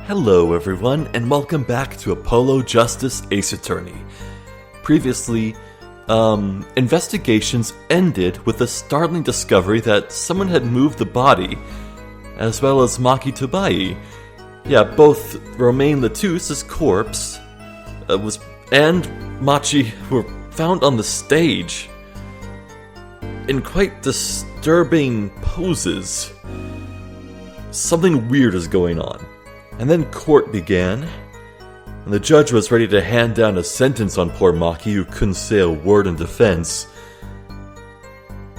Hello everyone, and welcome back to Apollo Justice Ace Attorney. Previously, investigations ended with the startling discovery that someone had moved the body, as well as Maki Tobai. Yeah, both Romain Latous's corpse and Machi were found on the stage in quite disturbing poses. Something weird is going on. And then court began, and the judge was ready to hand down a sentence on poor Maki, who couldn't say a word in defense.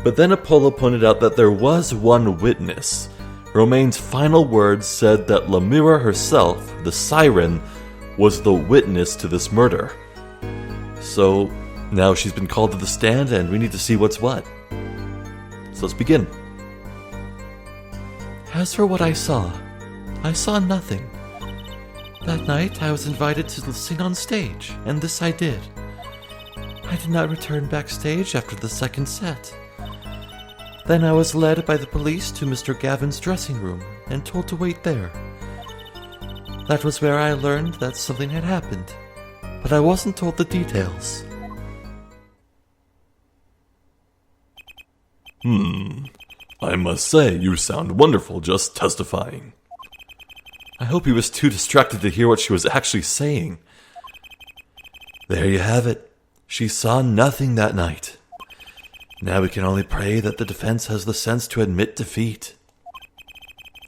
But then Apollo pointed out that there was one witness. Romain's final words said that Lemira herself, the siren, was the witness to this murder. So now she's been called to the stand, and we need to see what's what. So let's begin. As for what I saw nothing. That night, I was invited to sing on stage, and this I did. I did not return backstage after the second set. Then I was led by the police to Mr. Gavin's dressing room and told to wait there. That was where I learned that something had happened, but I wasn't told the details. I must say, you sound wonderful just testifying. I hope he was too distracted to hear what she was actually saying. There you have it. She saw nothing that night. Now we can only pray that the defense has the sense to admit defeat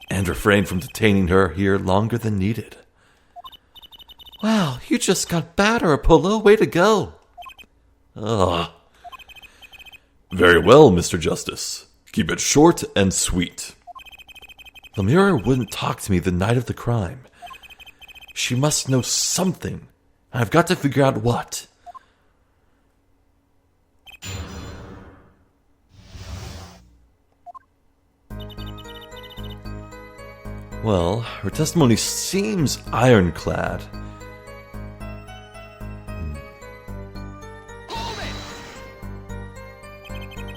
and refrain from detaining her here longer than needed. Wow, you just got better, Apollo. Way to go. Very well, Mr. Justice. Keep it short and sweet. Lemira wouldn't talk to me the night of the crime. She must know something. I've got to figure out what. Well, her testimony seems ironclad.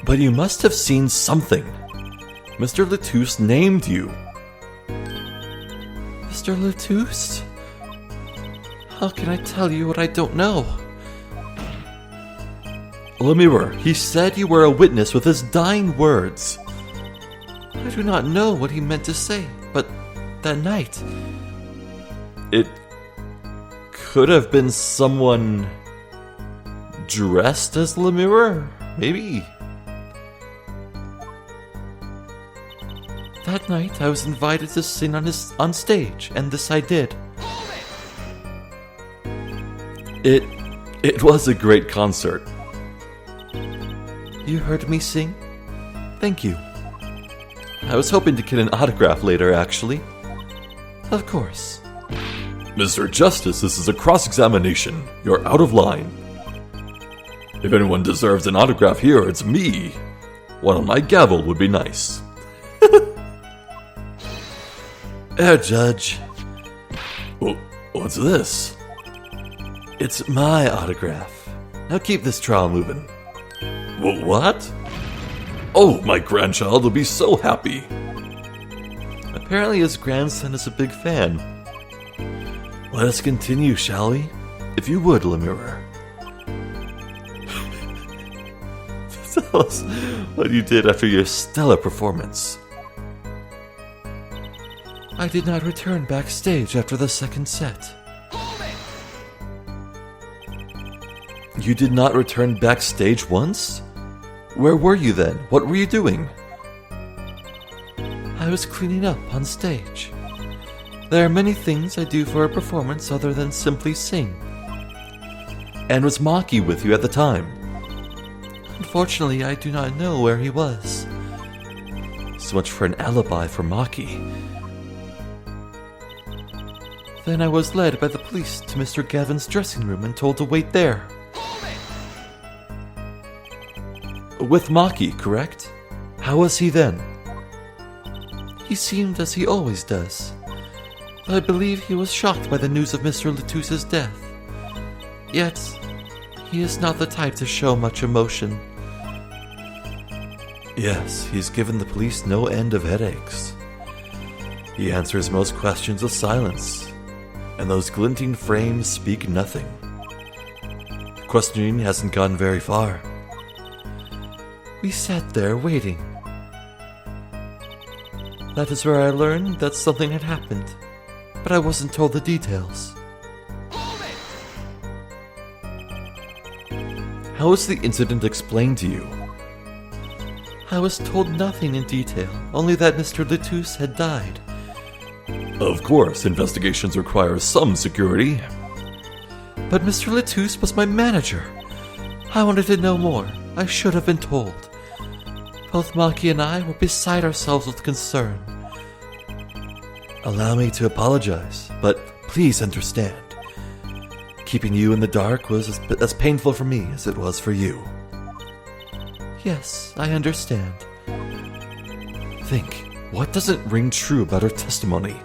But you must have seen something. Mr. Latouche named you. Mr. Latouche? How can I tell you what I don't know? Lemira, he said you were a witness with his dying words. I do not know what he meant to say, but that night... It could have been someone dressed as Lemira, maybe. That night, I was invited to sing on stage, and this I did. It was a great concert. You heard me sing? Thank you. I was hoping to get an autograph later, actually. Of course. Mr. Justice, this is a cross-examination. You're out of line. If anyone deserves an autograph here, it's me. One on my gavel would be nice. Judge. Oh, what's this? It's my autograph. Now keep this trial moving. What? Oh, my grandchild will be so happy. Apparently his grandson is a big fan. Let us continue, shall we? If you would, Lemira. Tell us what you did after your stellar performance. I did not return backstage after the second set. You did not return backstage once? Where were you then? What were you doing? I was cleaning up on stage. There are many things I do for a performance other than simply sing. And was Maki with you at the time? Unfortunately, I do not know where he was. So much for an alibi for Maki. Then I was led by the police to Mr. Gavin's dressing room and told to wait there. With Maki, correct? How was he then? He seemed as he always does. I believe he was shocked by the news of Mr. Latouche's death. Yet, he is not the type to show much emotion. Yes, he's given the police no end of headaches. He answers most questions with silence, and those glinting frames speak nothing. Questioning hasn't gone very far. We sat there waiting. That is where I learned that something had happened, but I wasn't told the details. How was the incident explained to you? I was told nothing in detail, only that Mr. Letouce had died. Of course, investigations require some security. But Mr. Letouce was my manager. I wanted to know more. I should have been told. Both Maki and I were beside ourselves with concern. Allow me to apologize, but please understand. Keeping you in the dark was as painful for me as it was for you. Yes, I understand. Think, what doesn't ring true about her testimony?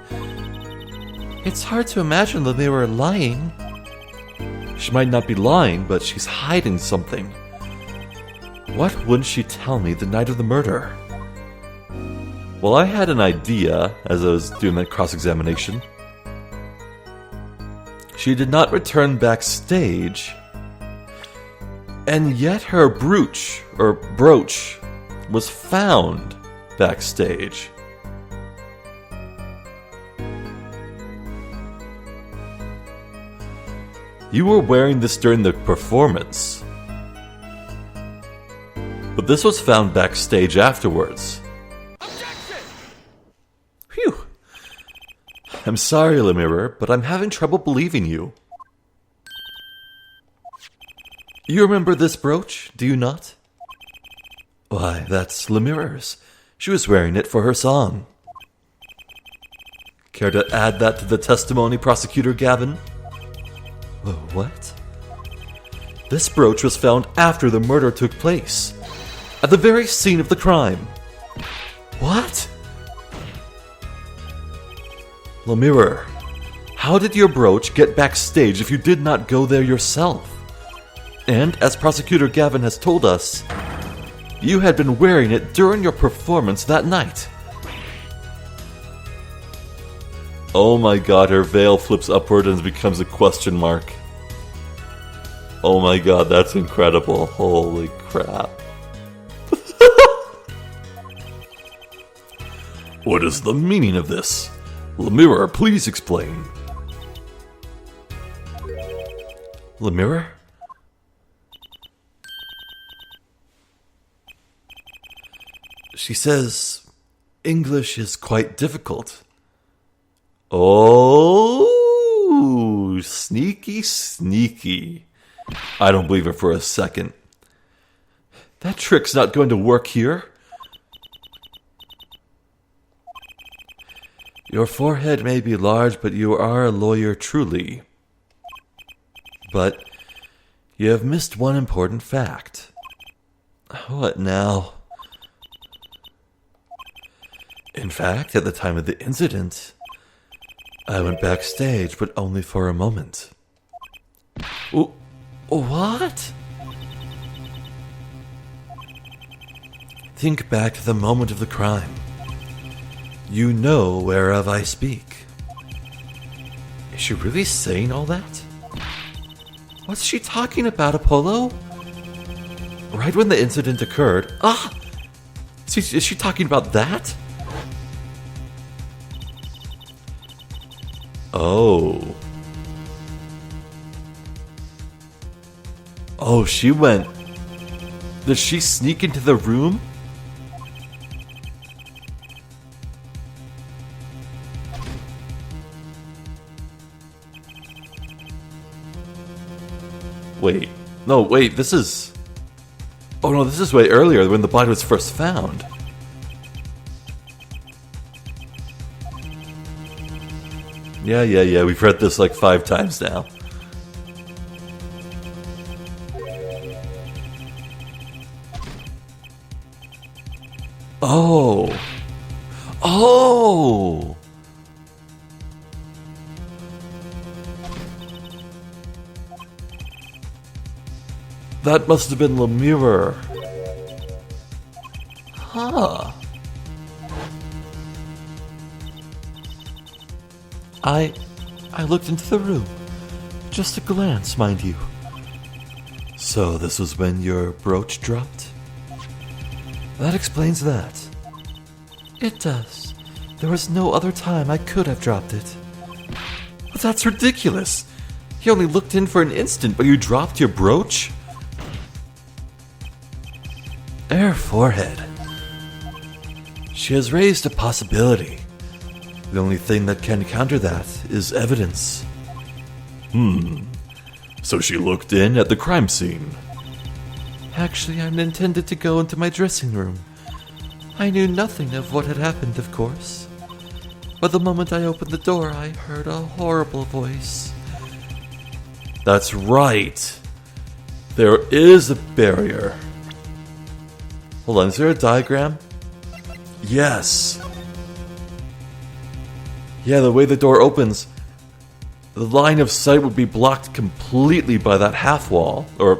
It's hard to imagine that they were lying. She might not be lying, but she's hiding something. What wouldn't she tell me the night of the murder? Well, I had an idea as I was doing that cross-examination. She did not return backstage, and yet her brooch was found backstage. You were wearing this during the performance, but this was found backstage afterwards. Objection! Phew. I'm sorry, Lemire, but I'm having trouble believing you. You remember this brooch, do you not? Why, that's Lemire's. She was wearing it for her song. Care to add that to the testimony, Prosecutor Gavin? What? This brooch was found after the murder took place, at the very scene of the crime. What? Lemire, how did your brooch get backstage if you did not go there yourself? And, as Prosecutor Gavin has told us, you had been wearing it during your performance that night. Oh my god, her veil flips upward and becomes a question mark. Oh my god, that's incredible. Holy crap. What is the meaning of this? Lemire, please explain. Lemire? She says English is quite difficult. Oh, sneaky, sneaky. I don't believe it for a second. That trick's not going to work here. Your forehead may be large, but you are a lawyer truly. But you have missed one important fact. What now? In fact, at the time of the incident, I went backstage, but only for a moment. What? Think back to the moment of the crime. You know whereof I speak. Is she really saying all that? What's she talking about, Apollo? Right when the incident occurred. Is she talking about that? Oh, she went... Did she sneak into the room? Wait, this is... Oh no, this is way earlier, when the body was first found. Yeah, we've read this like 5 times now. Oh! That must have been Lemire. Huh. I looked into the room. Just a glance, mind you. So this was when your brooch dropped? That explains that. It does. There was no other time I could have dropped it. But that's ridiculous. You only looked in for an instant, but you dropped your brooch? Air forehead. She has raised a possibility. The only thing that can counter that is evidence. So she looked in at the crime scene. Actually, I intended to go into my dressing room. I knew nothing of what had happened, of course. But the moment I opened the door, I heard a horrible voice. That's right. There is a barrier. Hold on, is there a diagram? Yes. Yeah, the way the door opens, the line of sight would be blocked completely by that half wall, or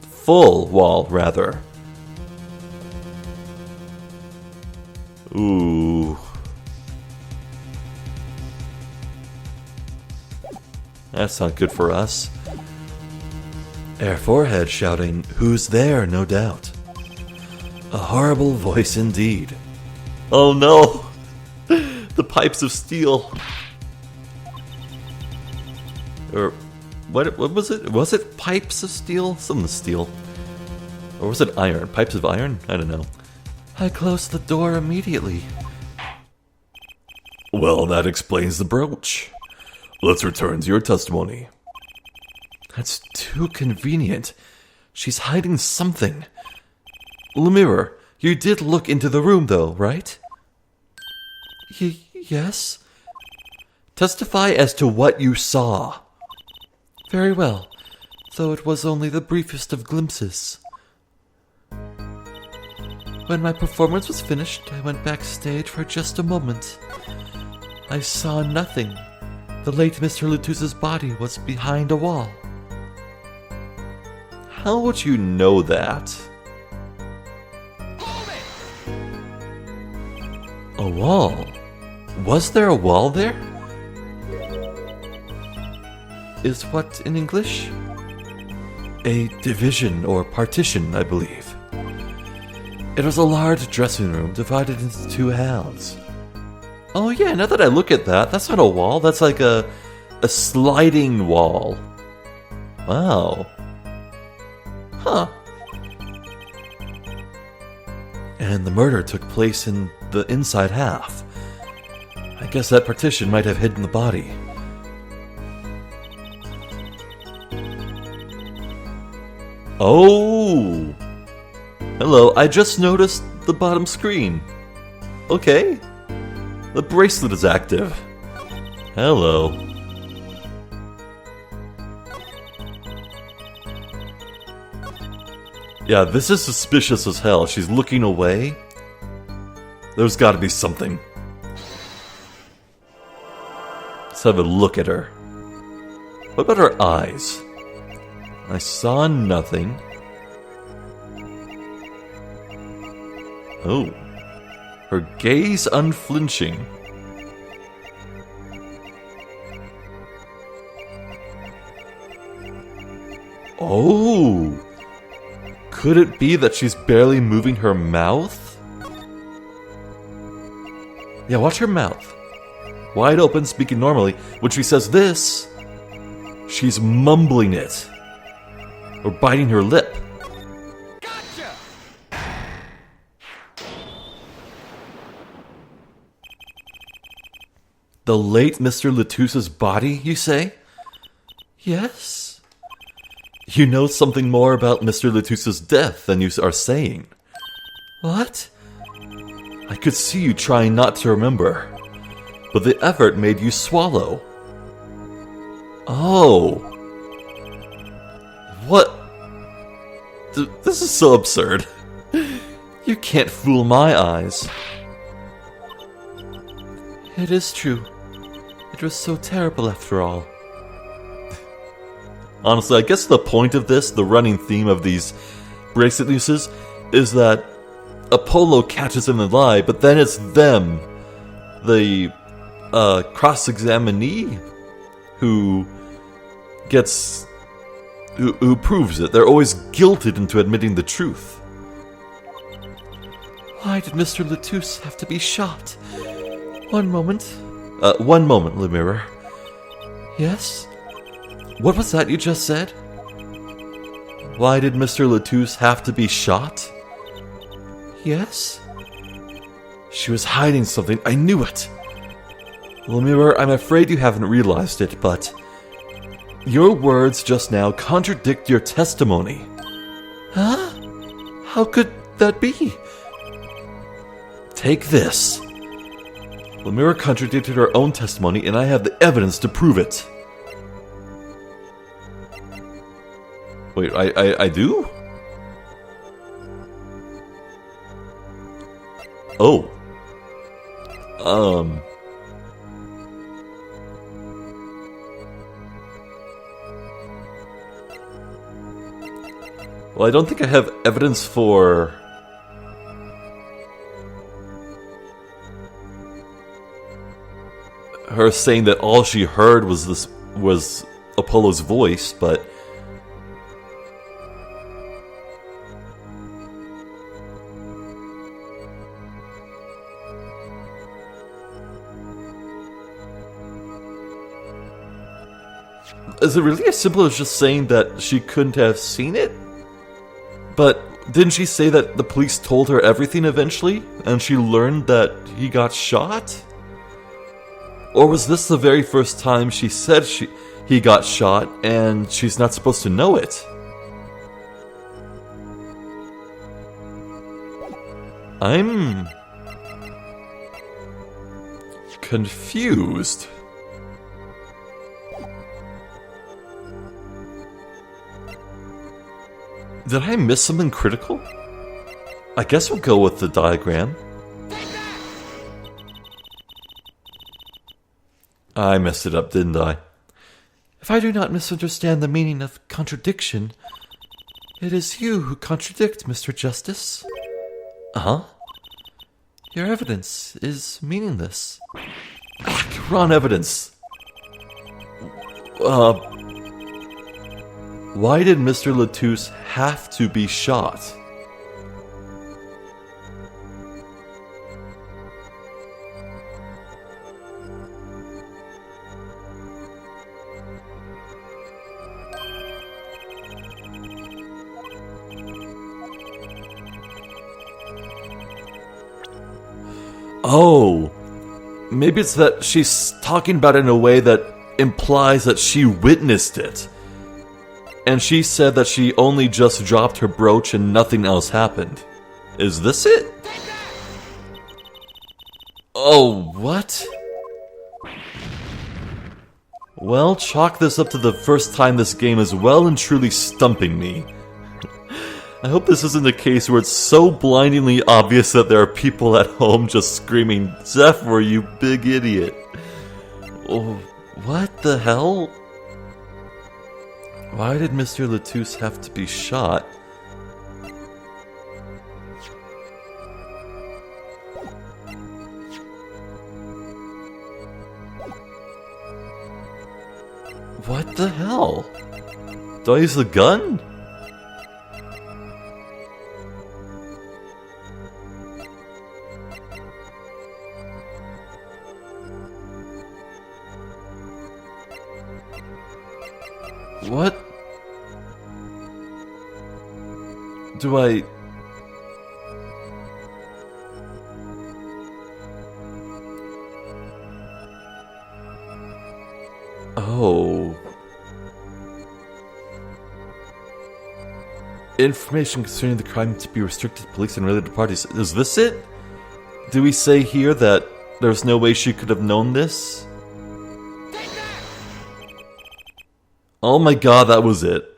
full wall, rather. Ooh. That's not good for us. Air forehead shouting, "Who's there?" no doubt. A horrible voice indeed. Oh no! The pipes of steel. Or what was it? Was it pipes of steel? Something steel. Or was it iron? Pipes of iron? I don't know. I closed the door immediately. Well, that explains the brooch. Let's return to your testimony. That's too convenient. She's hiding something. Lemire, you did look into the room though, right? Yes. Testify as to what you saw. Very well, though it was only the briefest of glimpses. When my performance was finished, I went backstage for just a moment. I saw nothing. The late Mr. Lutus's body was behind a wall. How would you know that? A wall? Was there a wall there? Is what in English? A division or partition, I believe. It was a large dressing room divided into two halves. Oh yeah, now that I look at that, that's not a wall, that's like a sliding wall. Wow. Huh. And the murder took place in the inside half. I guess that partition might have hidden the body. Oh! Hello, I just noticed the bottom screen. Okay. The bracelet is active. Hello. Yeah, this is suspicious as hell. She's looking away. There's gotta be something. Let's have a look at her. What about her eyes? I saw nothing. Oh. Her gaze unflinching. Oh! Could it be that she's barely moving her mouth? Yeah, watch her mouth. Wide open, speaking normally. When she says this, she's mumbling it. Or biting her lip. Gotcha! The late Mr. Lutus's body, you say? Yes. You know something more about Mr. Lutus's death than you are saying. What? I could see you trying not to remember, but the effort made you swallow. Oh. What? This is so absurd. You can't fool my eyes. It is true. It was so terrible after all. Honestly, I guess the point of this, the running theme of these bracelet uses, is that Apollo catches them in the lie, but then it's them, the a cross-examinee who proves it. They're always guilted into admitting the truth. Why did Mr. Latouche have to be shot? One moment, Le Mirror. Yes? What was that you just said? Why did Mr. Latouche have to be shot? Yes? She was hiding something. I knew it. Le Mirror, I'm afraid you haven't realized it, but your words just now contradict your testimony. Huh? How could that be? Take this. Le Mirror contradicted her own testimony, and I have the evidence to prove it. Wait, I do? Oh. Well, I don't think I have evidence for her saying that all she heard was Apollo's voice, but is it really as simple as just saying that she couldn't have seen it? But didn't she say that the police told her everything eventually, and she learned that he got shot? Or was this the very first time she said he got shot, and she's not supposed to know it? I'm confused. Did I miss something critical? I guess we'll go with the diagram. I messed it up, didn't I? If I do not misunderstand the meaning of contradiction, it is you who contradict, Mr. Justice. Uh-huh. Your evidence is meaningless. Wrong evidence. Why did Mr. Latouche have to be shot? Oh, maybe it's that she's talking about it in a way that implies that she witnessed it. And she said that she only just dropped her brooch and nothing else happened. Is this it? Oh, what? Well, chalk this up to the first time this game is well and truly stumping me. I hope this isn't a case where it's so blindingly obvious that there are people at home just screaming, Zephyr, you big idiot. Oh, what the hell? Why did Mr. Latouche have to be shot? What the hell? Do I use the gun? What? Do I... Oh. Information concerning the crime to be restricted to police and related parties. Is this it? Do we say here that there's no way she could have known this? Oh my god, that was it.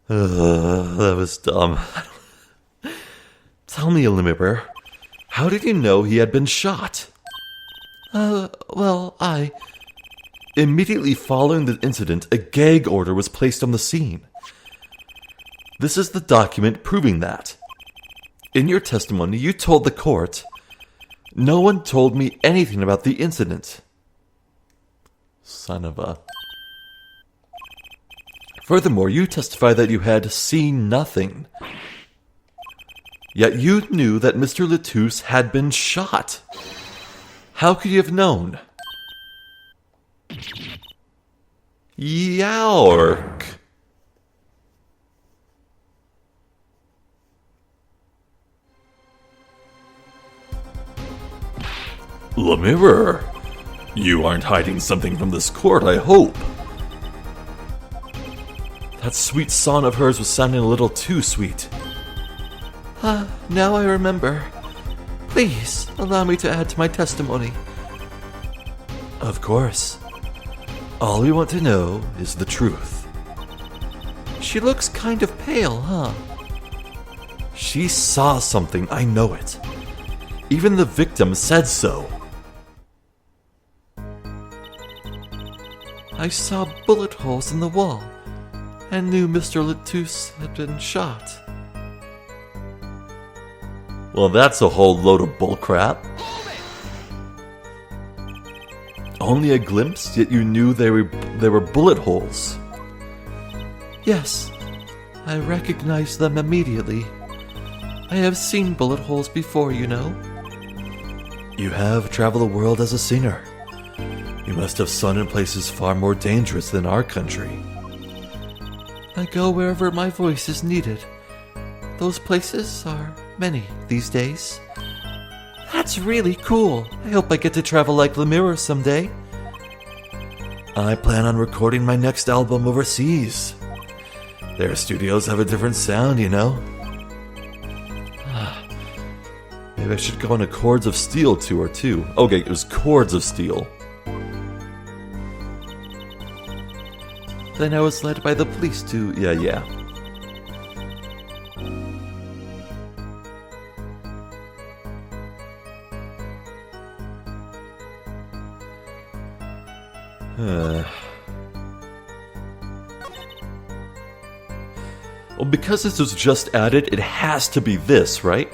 That was dumb. Tell me, Limiter, how did you know he had been shot? Well, Immediately following the incident, a gag order was placed on the scene. This is the document proving that. In your testimony, you told the court, No one told me anything about the incident. Son of a... Furthermore, you testify that you had seen nothing. Yet you knew that Mr. Latouche had been shot. How could you have known? Yaork. Lemire, you aren't hiding something from this court, I hope. That sweet song of hers was sounding a little too sweet. Now I remember. Please, allow me to add to my testimony. Of course. All we want to know is the truth. She looks kind of pale, huh? She saw something, I know it. Even the victim said so. I saw bullet holes in the wall and knew Mr. Latouche had been shot. Well, that's a whole load of bullcrap. Only a glimpse, yet you knew they were bullet holes. Yes, I recognized them immediately. I have seen bullet holes before, you know. You have traveled the world as a singer. You must have sung in places far more dangerous than our country. I go wherever my voice is needed. Those places are many these days. That's really cool. I hope I get to travel like Lemire someday. I plan on recording my next album overseas. Their studios have a different sound, you know. Maybe I should go on a Chords of Steel tour too. Okay, it was Chords of Steel. Then I was led by the police to... Yeah. Well, because this was just added, it has to be this, right?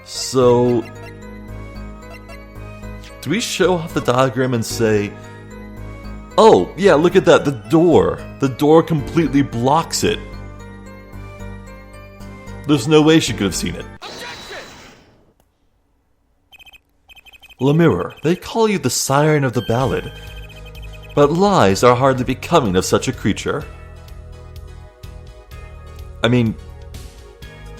So... do we show off the diagram and say... oh, yeah, look at that, the door. The door completely blocks it. There's no way she could have seen it. Lemire, they call you the siren of the ballad. But lies are hardly becoming of such a creature. I mean,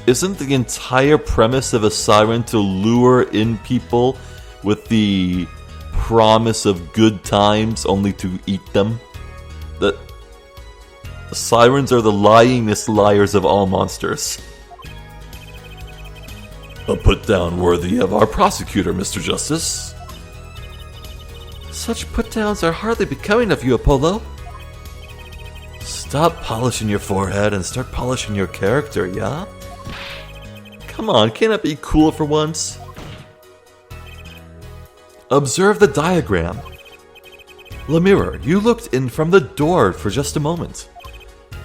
isn't the entire premise of a siren to lure in people with the promise of good times only to eat them? The sirens are the lyingest liars of all monsters. A put-down worthy of our prosecutor, Mr. Justice. Such put-downs are hardly becoming of you, Apollo. Stop polishing your forehead and start polishing your character, yeah? Come on, can't it be cool for once? Observe the diagram. Lemire, you looked in from the door for just a moment.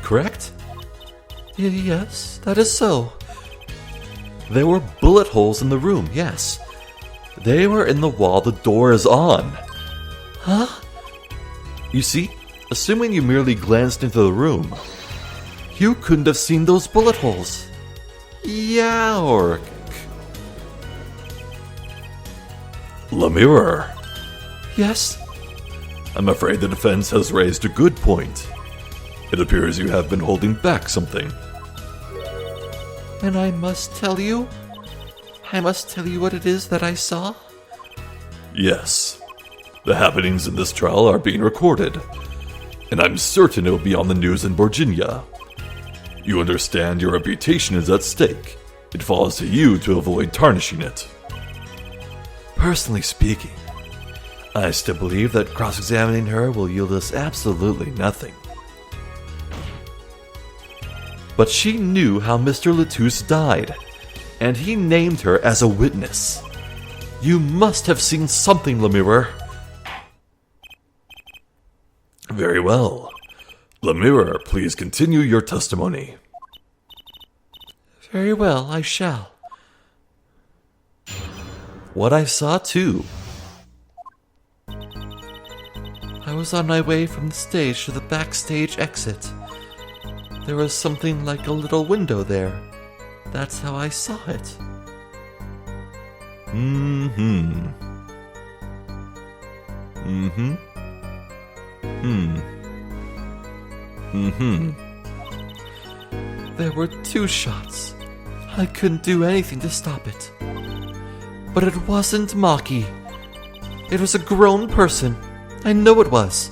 Correct? Yes, that is so. There were bullet holes in the room, yes. They were in the wall the door is on. Huh? You see, assuming you merely glanced into the room, you couldn't have seen those bullet holes. Yaork. Lemire. Yes? I'm afraid the defense has raised a good point. It appears you have been holding back something. And I must tell you? I must tell you what it is that I saw? Yes. The happenings in this trial are being recorded, and I'm certain it will be on the news in Virginia. You understand your reputation is at stake. It falls to you to avoid tarnishing it. Personally speaking, I still believe that cross-examining her will yield us absolutely nothing. But she knew how Mr. Latouche died, and he named her as a witness. You must have seen something, Lemire. Very well. Lemire, please continue your testimony. Very well, I shall. what I saw too. I was on my way from the stage to the backstage exit. There was something like a little window there. That's how I saw it. There were 2 shots. I couldn't do anything to stop it. But it wasn't Maki. It was a grown person. I know it was.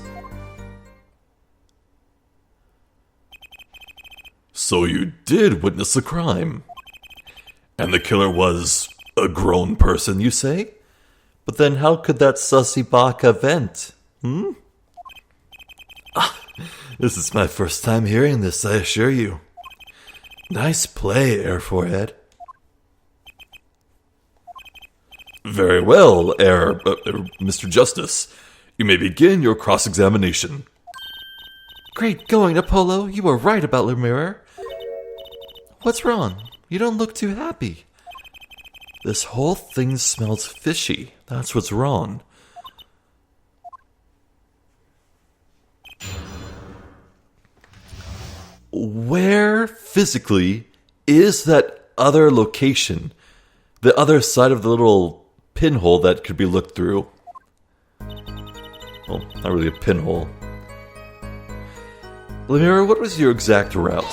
So you did witness a crime. And the killer was a grown person, you say? But then how could that sussy baka vent? This is my first time hearing this, I assure you. Nice play, Air Forehead. Very well, Mr. Justice. You may begin your cross-examination. Great going, Apollo. You were right about the mirror. What's wrong? You don't look too happy. This whole thing smells fishy. That's what's wrong. Where physically is that other location? The other side of the little pinhole that could be looked through? Well, not really a pinhole. Lemira, what was your exact route?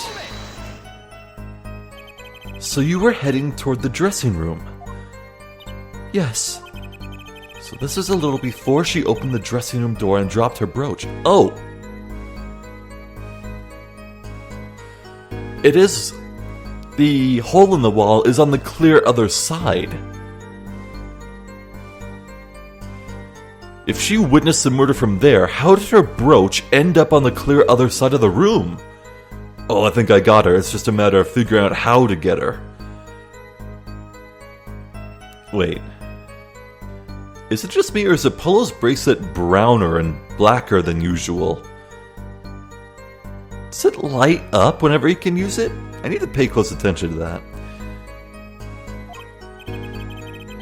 So you were heading toward the dressing room? Yes. So this is a little before she opened the dressing room door and dropped her brooch. Oh! It is... The hole in the wall is on the clear other side. If she witnessed the murder from there, how did her brooch end up on the clear other side of the room? Oh, I think I got her. It's just a matter of figuring out how to get her. Wait. Is it just me, or is Apollo's bracelet browner and blacker than usual? Does it light up whenever you can use it? I need to pay close attention to that.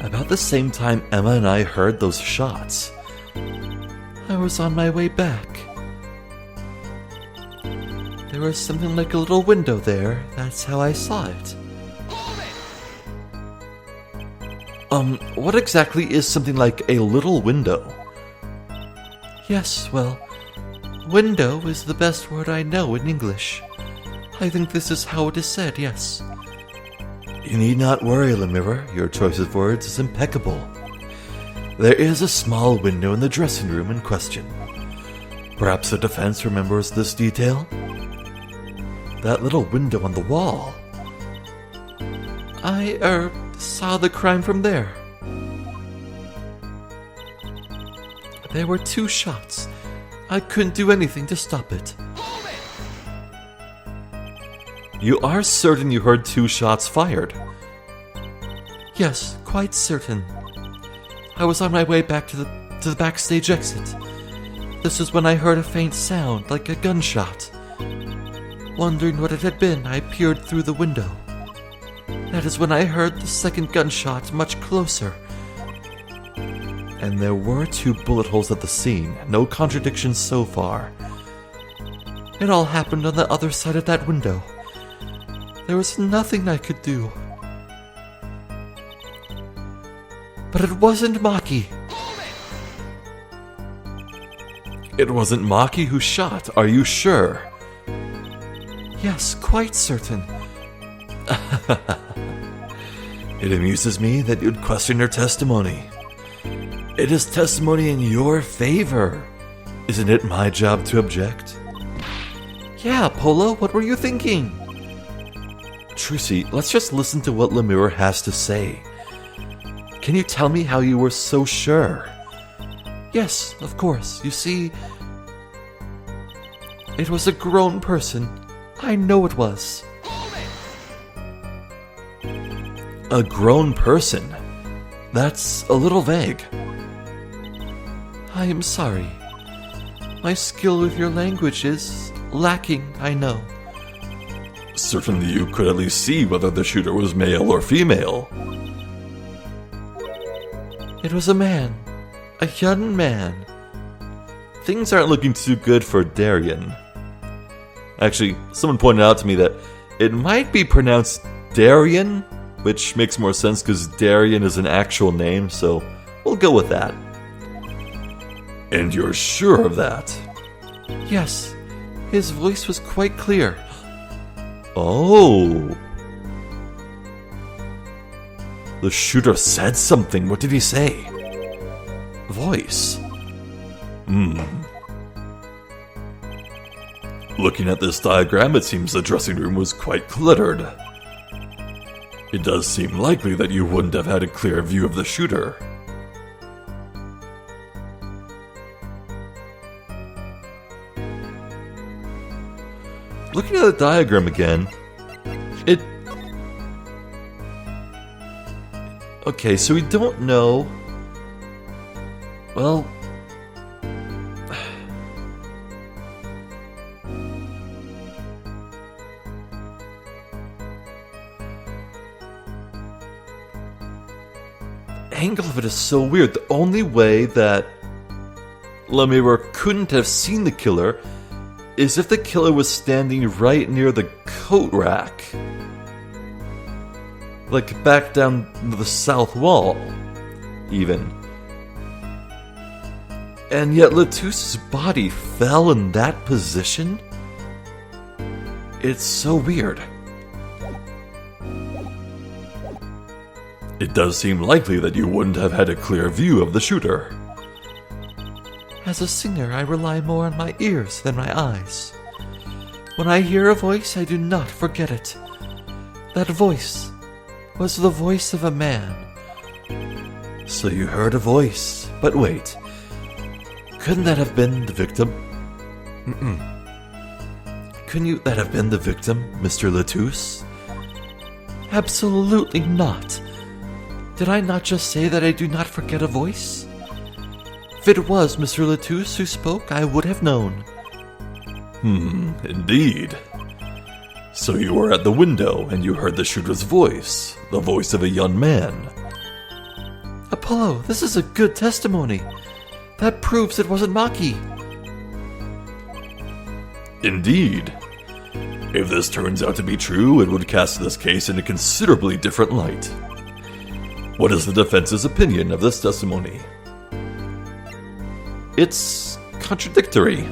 About the same time Emma and I heard those shots, I was on my way back. There was something like a little window there. That's how I saw it. What exactly is something like a little window? Yes, well, window is the best word I know in English. I think this is how it is said, yes. You need not worry, Lemira. Your choice of words is impeccable. There is a small window in the dressing room in question. Perhaps the defense remembers this detail? That little window on the wall. I, saw the crime from there. There were 2 shots. I couldn't do anything to stop it. You are certain you heard 2 shots fired? Yes, quite certain. I was on my way back to the backstage exit. This is when I heard a faint sound, like a gunshot. Wondering what it had been, I peered through the window. That is when I heard the second gunshot much closer. And there were 2 bullet holes at the scene. No contradictions so far. It all happened on the other side of that window. There was nothing I could do. But it wasn't Maki. It wasn't Maki who shot, are you sure? Yes, quite certain. It amuses me that you'd question her testimony. It is testimony in your favor. Isn't it my job to object? Yeah, Polo, what were you thinking? Trucy, let's just listen to what Lemira has to say. Can you tell me how you were so sure? Yes, of course. You see, it was a grown person. I know it was. A grown person? That's a little vague. I am sorry. My skill with your language is lacking, I know. Certainly you could at least see whether the shooter was male or female. It was a man. A young man. Things aren't looking too good for Darien. Actually, someone pointed out to me that it might be pronounced Darien, which makes more sense because Darien is an actual name, so we'll go with that. And you're sure of that? Yes, his voice was quite clear. Oh. The shooter said something. What did he say? Voice. Looking at this diagram, it seems the dressing room was quite cluttered. It does seem likely that you wouldn't have had a clear view of the shooter. Looking at the diagram again, it... Okay, so we don't know... Well... angle of it is so weird. The only way that Lemire couldn't have seen the killer is if the killer was standing right near the coat rack. Like back down the south wall, even. And yet Latouse's body fell in that position? It's so weird. It does seem likely that you wouldn't have had a clear view of the shooter. As a singer, I rely more on my ears than my eyes. When I hear a voice, I do not forget it. That voice was the voice of a man. So you heard a voice, but wait. Couldn't that have been the victim? Couldn't that have been the victim, Mr. Latousse? Absolutely not. Did I not just say that I do not forget a voice? If it was Mr. Latousse who spoke, I would have known. Indeed. So you were at the window and you heard the shooter's voice, the voice of a young man. Apollo, this is a good testimony. That proves it wasn't Maki. Indeed. If this turns out to be true, it would cast this case in a considerably different light. What is the defense's opinion of this testimony? It's contradictory.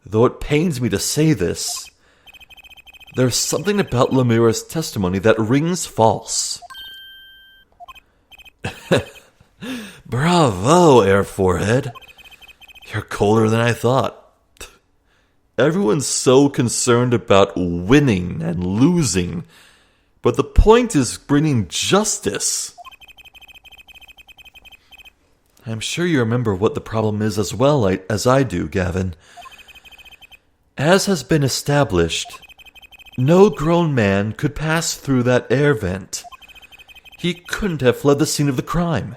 Though it pains me to say this, there's something about Lemire's testimony that rings false. Bravo, Air Forehead. You're colder than I thought. Everyone's so concerned about winning and losing, but the point is bringing justice. I'm sure you remember what the problem is as well as I do, Gavin. As has been established, no grown man could pass through that air vent. He couldn't have fled the scene of the crime.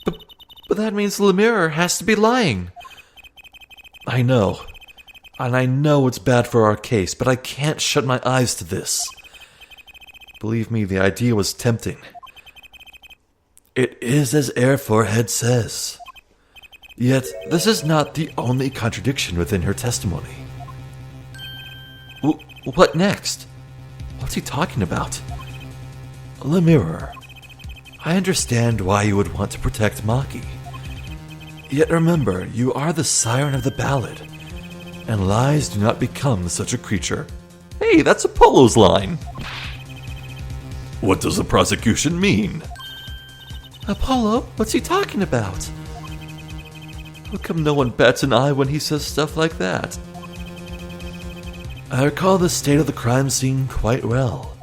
But that means Lemire has to be lying. I know. And I know it's bad for our case, but I can't shut my eyes to this. Believe me, the idea was tempting. It is as Air Forehead says. Yet, this is not the only contradiction within her testimony. What next? What's he talking about? Lemire, I understand why you would want to protect Maki. Yet remember, you are the siren of the ballad, and lies do not become such a creature. Hey, that's Apollo's line. What does the prosecution mean? Apollo, what's he talking about? How come no one bats an eye when he says stuff like that? I recall the state of the crime scene quite well.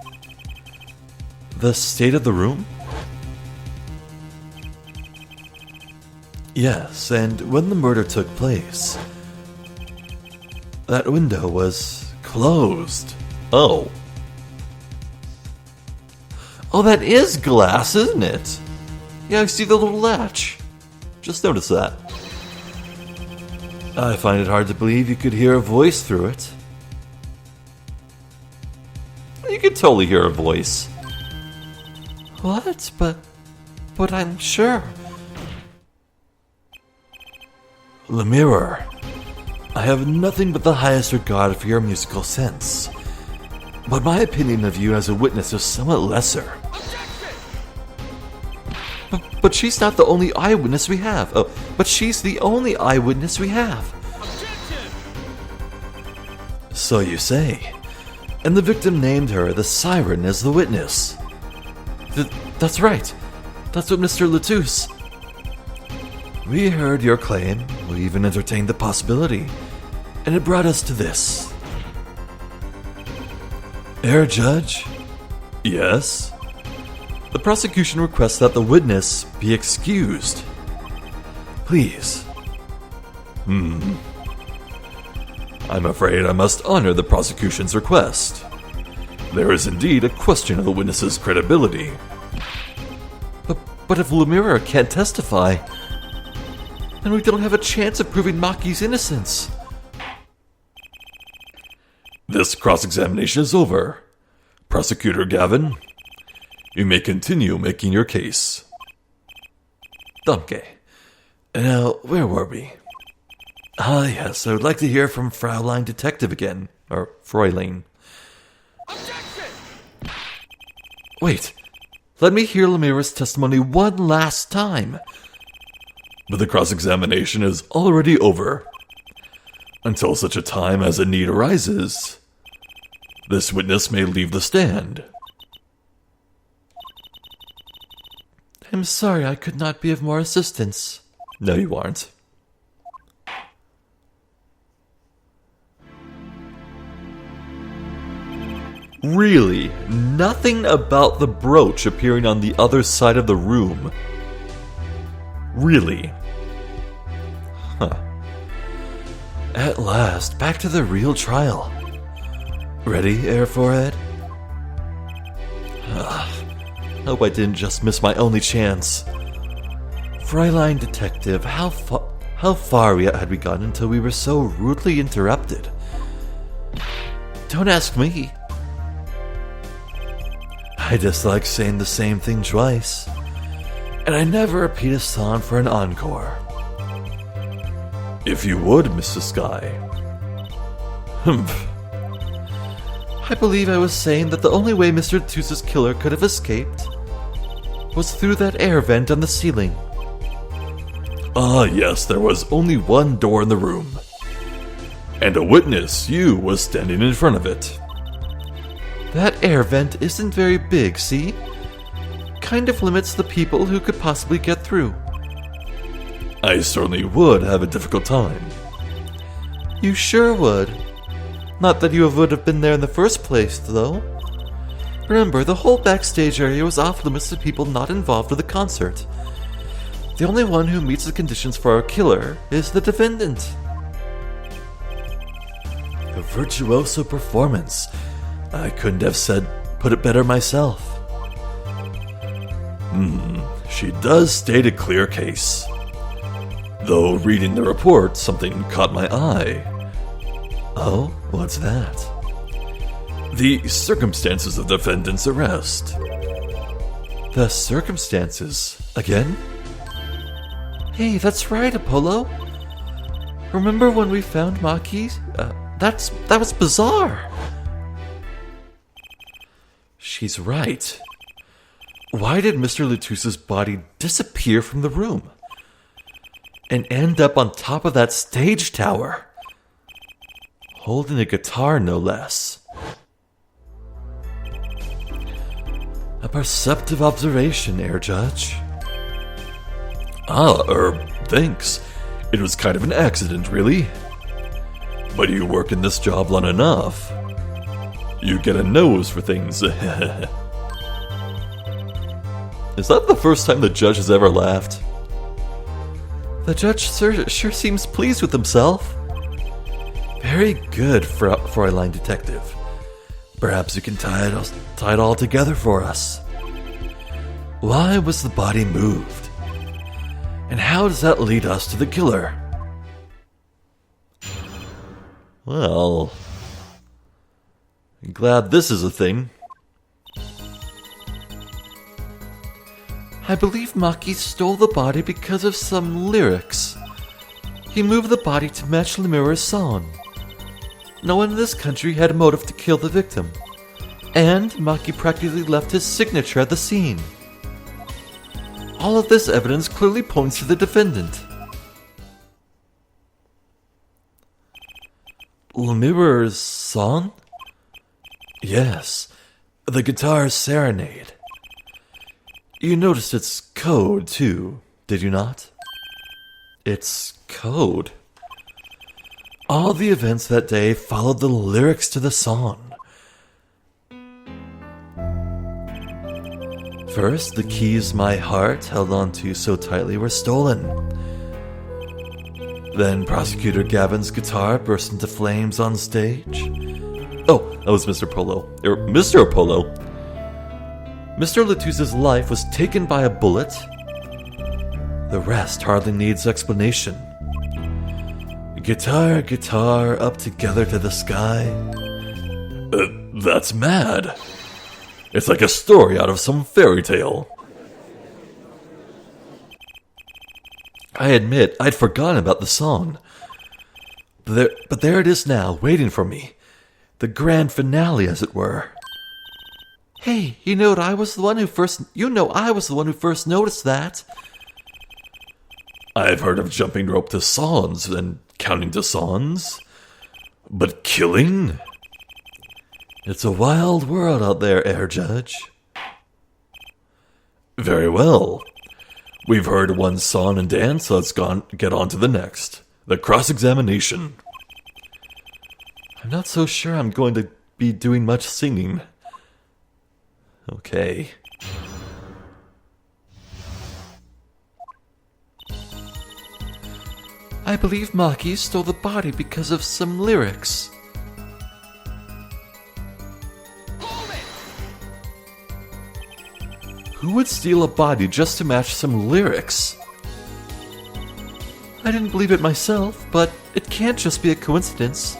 The state of the room? Yes, and when the murder took place, that window was closed. Oh. Oh, that is glass, isn't it? Yeah, I see the little latch. Just noticed that. I find it hard to believe you could hear a voice through it. You could totally hear a voice. What? But I'm sure. Lemire, I have nothing but the highest regard for your musical sense, but my opinion of you as a witness is somewhat lesser. But she's not the only eyewitness we have. Oh, but she's the only eyewitness we have. So you say. And the victim named her the Siren as the witness. That's right. That's what Mr. Latouche. We heard your claim, we even entertained the possibility, and it brought us to this. Herr Judge? Yes? The prosecution requests that the witness be excused. Please. I'm afraid I must honor the prosecution's request. There is indeed a question of the witness's credibility. But if Lemire can't testify, then we don't have a chance of proving Maki's innocence. This cross-examination is over. Prosecutor Gavin, you may continue making your case. Danke. Now, where were we? Ah, yes, I would like to hear from Fraulein Detective again. Or Fräulein. Objection! Wait. Let me hear Lemire's testimony one last time. But the cross-examination is already over. Until such a time as a need arises, this witness may leave the stand. I'm sorry I could not be of more assistance. No, you aren't. Really, nothing about the brooch appearing on the other side of the room. Really? Huh. At last, back to the real trial. Ready, Herr Forehead? Hope I didn't just miss my only chance. Fräulein Detective, how far had we gotten until we were so rudely interrupted? Don't ask me. I dislike saying the same thing twice, and I never repeat a song for an encore. If you would, Mrs. Sky. Humph. I believe I was saying that the only way Mr. Latouche's killer could have escaped was through that air vent on the ceiling. Ah, yes, there was only one door in the room. And a witness, you, was standing in front of it. That air vent isn't very big, see? Kind of limits the people who could possibly get through. I certainly would have a difficult time. You sure would. Not that you would have been there in the first place, though. Remember, the whole backstage area was off limits to people not involved with the concert. The only one who meets the conditions for our killer is the defendant. A virtuoso performance. I couldn't have put it better myself. She does state a clear case. Though reading the report, something caught my eye. Oh, what's that? The circumstances of the defendant's arrest. The circumstances? Again? Hey, that's right, Apollo. Remember when we found Maki? That was bizarre. She's right. Why did Mr. Latouche's body disappear from the room? And end up on top of that stage tower? Holding a guitar, no less. A perceptive observation, Herr Judge. Thanks. It was kind of an accident, really. But you work in this job long enough. You get a nose for things. Is that the first time the judge has ever laughed? The judge sure seems pleased with himself. Very good, Fräulein Detective. Perhaps you can tie it all together for us. Why was the body moved? And how does that lead us to the killer? Well, I'm glad this is a thing. I believe Maki stole the body because of some lyrics. He moved the body to match Lemura's song. No one in this country had a motive to kill the victim, and Maki practically left his signature at the scene. All of this evidence clearly points to the defendant. Lemura's song? Yes, the guitar serenade. You noticed its code, too, did you not? Its code? All the events that day followed the lyrics to the song. First, the keys my heart held onto so tightly were stolen. Then Prosecutor Gavin's guitar burst into flames on stage. Oh, that was Mr. Polo. Mr. Polo. Mr. Latuse's life was taken by a bullet. The rest hardly needs explanation. Guitar, guitar, up together to the sky. That's mad. It's like a story out of some fairy tale. I admit I'd forgotten about the song. But there it is now, waiting for me. The grand finale, as it were. Hey, I was the one who first noticed that. I've heard of jumping rope to songs and counting to songs. But killing? It's a wild world out there, Air Judge. Very well. We've heard one song and dance, so let's get on to the next. The cross-examination. I'm not so sure I'm going to be doing much singing. Okay. I believe Maki stole the body because of some lyrics. Who would steal a body just to match some lyrics? I didn't believe it myself, but it can't just be a coincidence.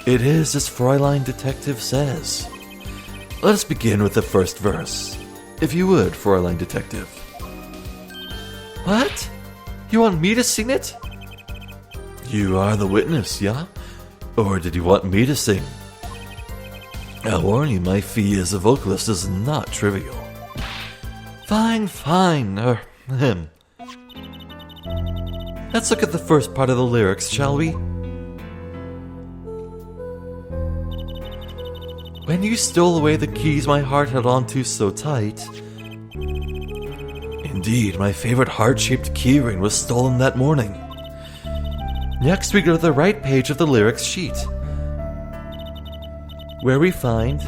It is as Fräulein Detective says. Let us begin with the first verse. If you would, Fräulein Detective. What? You want me to sing it? You are the witness, yeah? Or did you want me to sing? I'll warn you, my fee as a vocalist is not trivial. Fine. Let's look at the first part of the lyrics, shall we? When you stole away the keys my heart held onto so tight. Indeed, my favorite heart-shaped keyring was stolen that morning. Next, we go to the right page of the lyrics sheet, where we find,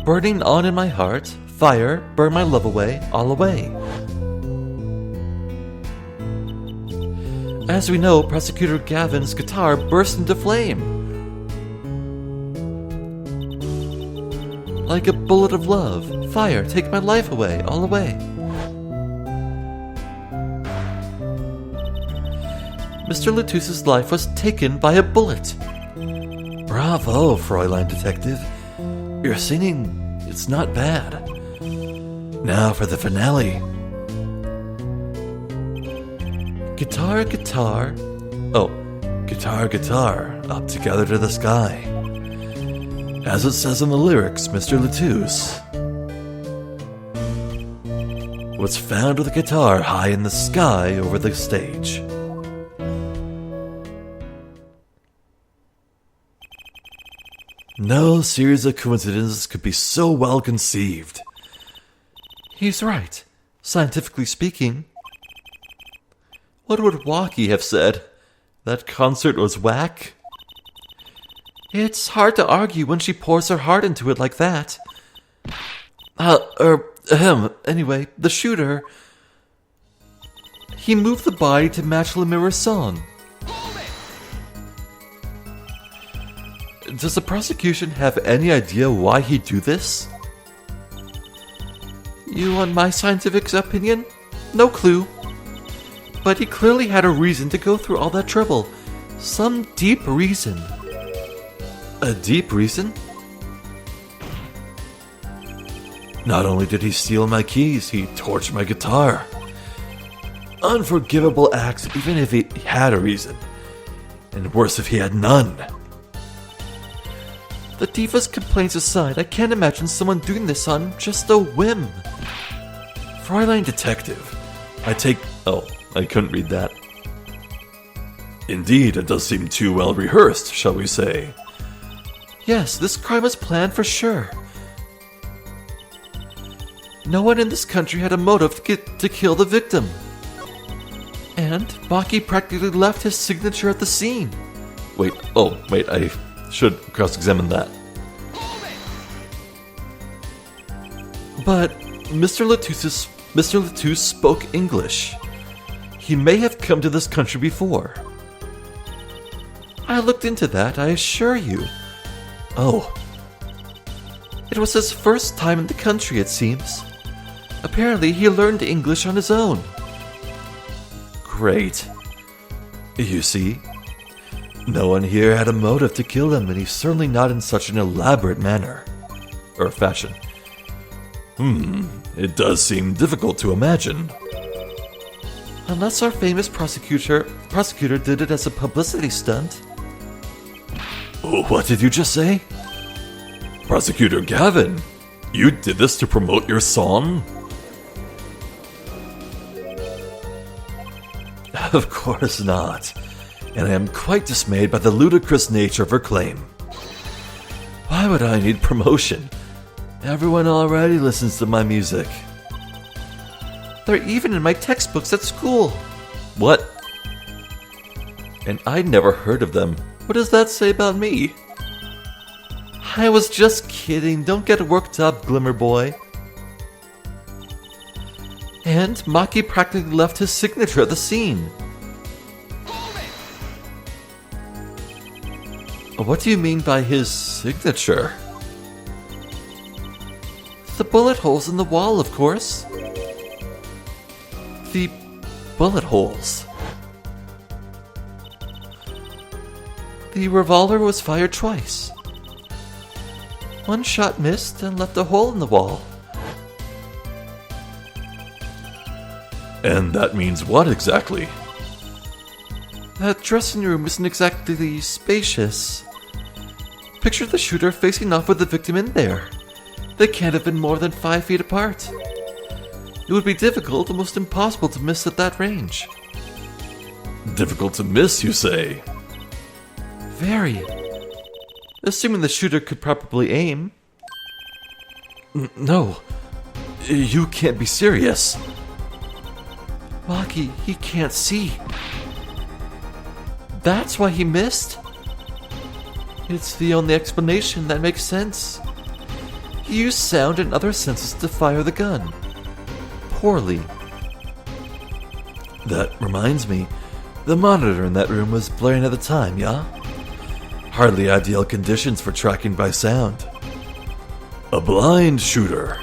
burning on in my heart, fire, burn my love away, all away. As we know, Prosecutor Gavin's guitar burst into flame. Like a bullet of love, fire, take my life away, all away. Mr. Latuse's life was taken by a bullet. Bravo, Fräulein Detective. Your singing, it's not bad. Now for the finale. Guitar, guitar. Oh, guitar, guitar, up together to the sky. As it says in the lyrics, Mr. Latuse. Was found with a guitar high in the sky over the stage. No series of coincidences could be so well conceived. He's right, scientifically speaking. What would Waki have said? That concert was whack? It's hard to argue when she pours her heart into it like that. Anyway, the shooter... He moved the body to match Lemura's song. Does the prosecution have any idea why he'd do this? You want my scientific opinion? No clue. But he clearly had a reason to go through all that trouble. Some deep reason. A deep reason? Not only did he steal my keys, he torched my guitar. Unforgivable acts, even if he had a reason. And worse if he had none. The diva's complaints aside, I can't imagine someone doing this on just a whim. Fräulein Detective, Oh, I couldn't read that. Indeed, it does seem too well rehearsed, shall we say. Yes, this crime was planned for sure. No one in this country had a motive to kill the victim. And Maki practically left his signature at the scene. Wait, I should cross-examine that. But Mr. Latouche spoke English. He may have come to this country before. I looked into that, I assure you. Oh. It was his first time in the country, it seems. Apparently, he learned English on his own. Great. You see, no one here had a motive to kill him, and he's certainly not in such an elaborate manner. Or fashion. It does seem difficult to imagine. Unless our famous prosecutor did it as a publicity stunt. What did you just say? Prosecutor Gavin, you did this to promote your song? Of course not. And I am quite dismayed by the ludicrous nature of her claim. Why would I need promotion? Everyone already listens to my music. They're even in my textbooks at school. What? And I'd never heard of them. What does that say about me? I was just kidding. Don't get worked up, Glimmer Boy. And Maki practically left his signature at the scene. What do you mean by his signature? The bullet holes in the wall, of course. The bullet holes. The revolver was fired twice. One shot missed and left a hole in the wall. And that means what exactly? That dressing room isn't exactly spacious. Picture the shooter facing off with the victim in there. They can't have been more than 5 feet apart. It would be difficult, almost impossible to miss at that range. Difficult to miss, you say? Very. Assuming the shooter could probably aim. No. You can't be serious. Maki, he can't see. That's why he missed? It's the only explanation that makes sense. He used sound and other senses to fire the gun. Poorly. That reminds me, the monitor in that room was blaring at the time, yeah? Hardly ideal conditions for tracking by sound. A blind shooter.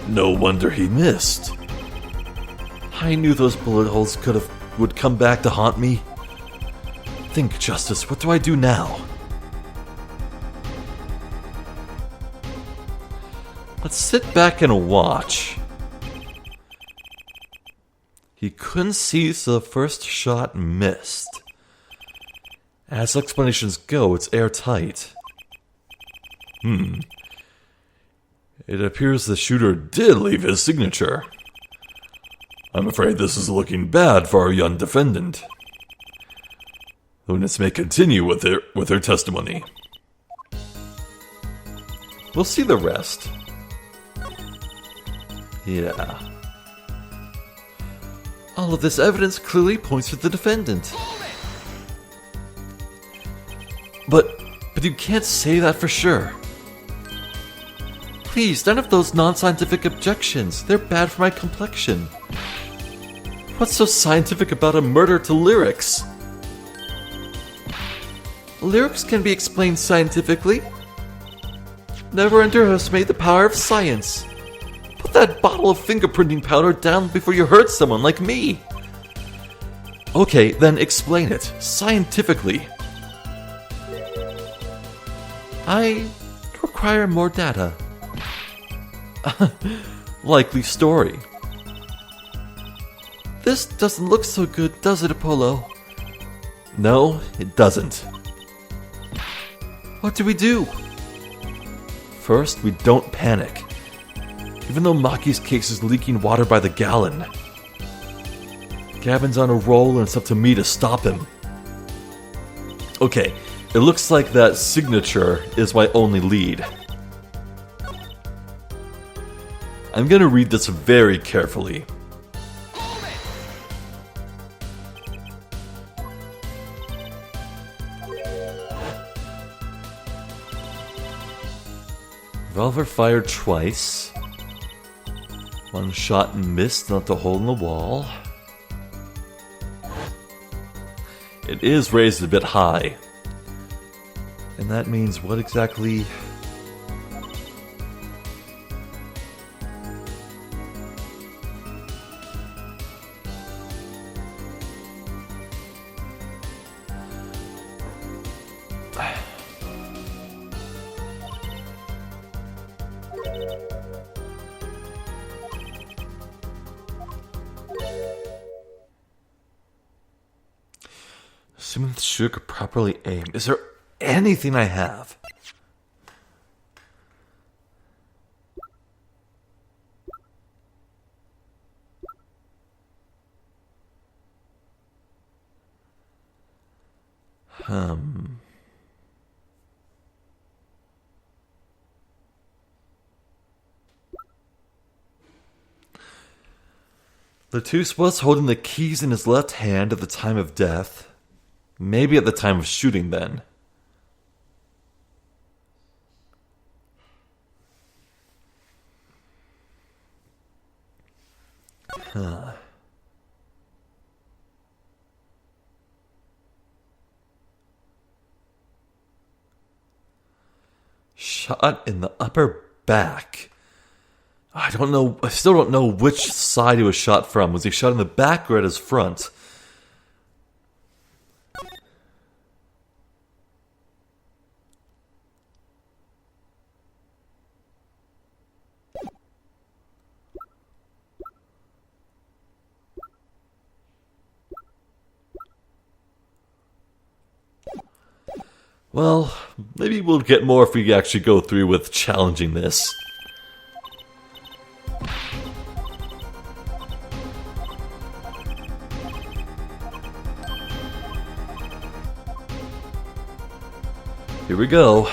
No wonder he missed. I knew those bullet holes would come back to haunt me. Think, Justice, what do I do now? Let's sit back and watch. He couldn't see, so the first shot missed. As explanations go, it's airtight. It appears the shooter did leave his signature. I'm afraid this is looking bad for our young defendant. The witness may continue with her testimony. We'll see the rest. Yeah. All of this evidence clearly points to the defendant. But you can't say that for sure. Please, none of those non-scientific objections. They're bad for my complexion. What's so scientific about a murder to lyrics? Lyrics can be explained scientifically. Never underestimate the power of science. Put that bottle of fingerprinting powder down before you hurt someone like me. Okay, then explain it, scientifically. I require more data. Likely story. This doesn't look so good, does it, Apollo? No, it doesn't. What do we do? First, we don't panic. Even though Maki's case is leaking water by the gallon. Gavin's on a roll and it's up to me to stop him. Okay, it looks like that signature is my only lead. I'm gonna read this very carefully. Revolver fired twice. One shot and missed, not the hole in the wall. It is raised a bit high. And that means what exactly? Assuming the shooter could properly aim. Is there anything I have? Latus was holding the keys in his left hand at the time of death. Maybe at the time of shooting, then. Shot in the upper back. I still don't know which side he was shot from. Was he shot in the back or at his front? Well, maybe we'll get more if we actually go through with challenging this. Here we go.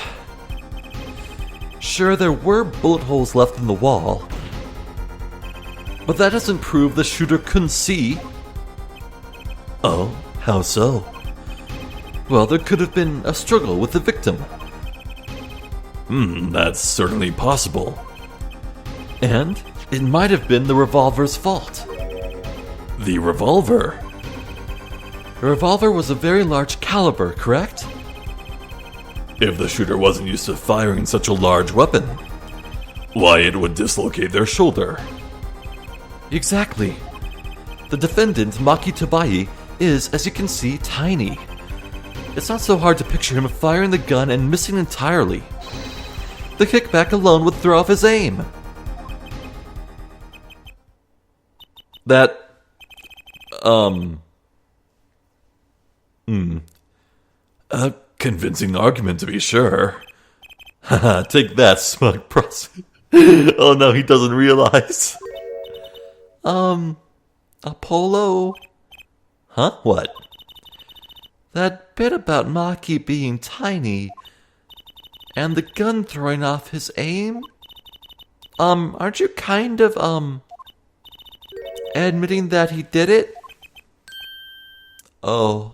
Sure, there were bullet holes left in the wall, but that doesn't prove the shooter couldn't see. Oh, how so? Well, there could have been a struggle with the victim. That's certainly possible. And it might have been the revolver's fault. The revolver? The revolver was a very large caliber, correct? If the shooter wasn't used to firing such a large weapon, why, it would dislocate their shoulder. Exactly. The defendant, Maki Tabai, is, as you can see, tiny. It's not so hard to picture him firing the gun and missing entirely. The kickback alone would throw off his aim. A convincing argument, to be sure. Haha, take that, smug prostitute. Oh no, he doesn't realize. Apollo? Huh? What? That bit about Maki being tiny and the gun throwing off his aim? Aren't you kind of, admitting that he did it? Oh.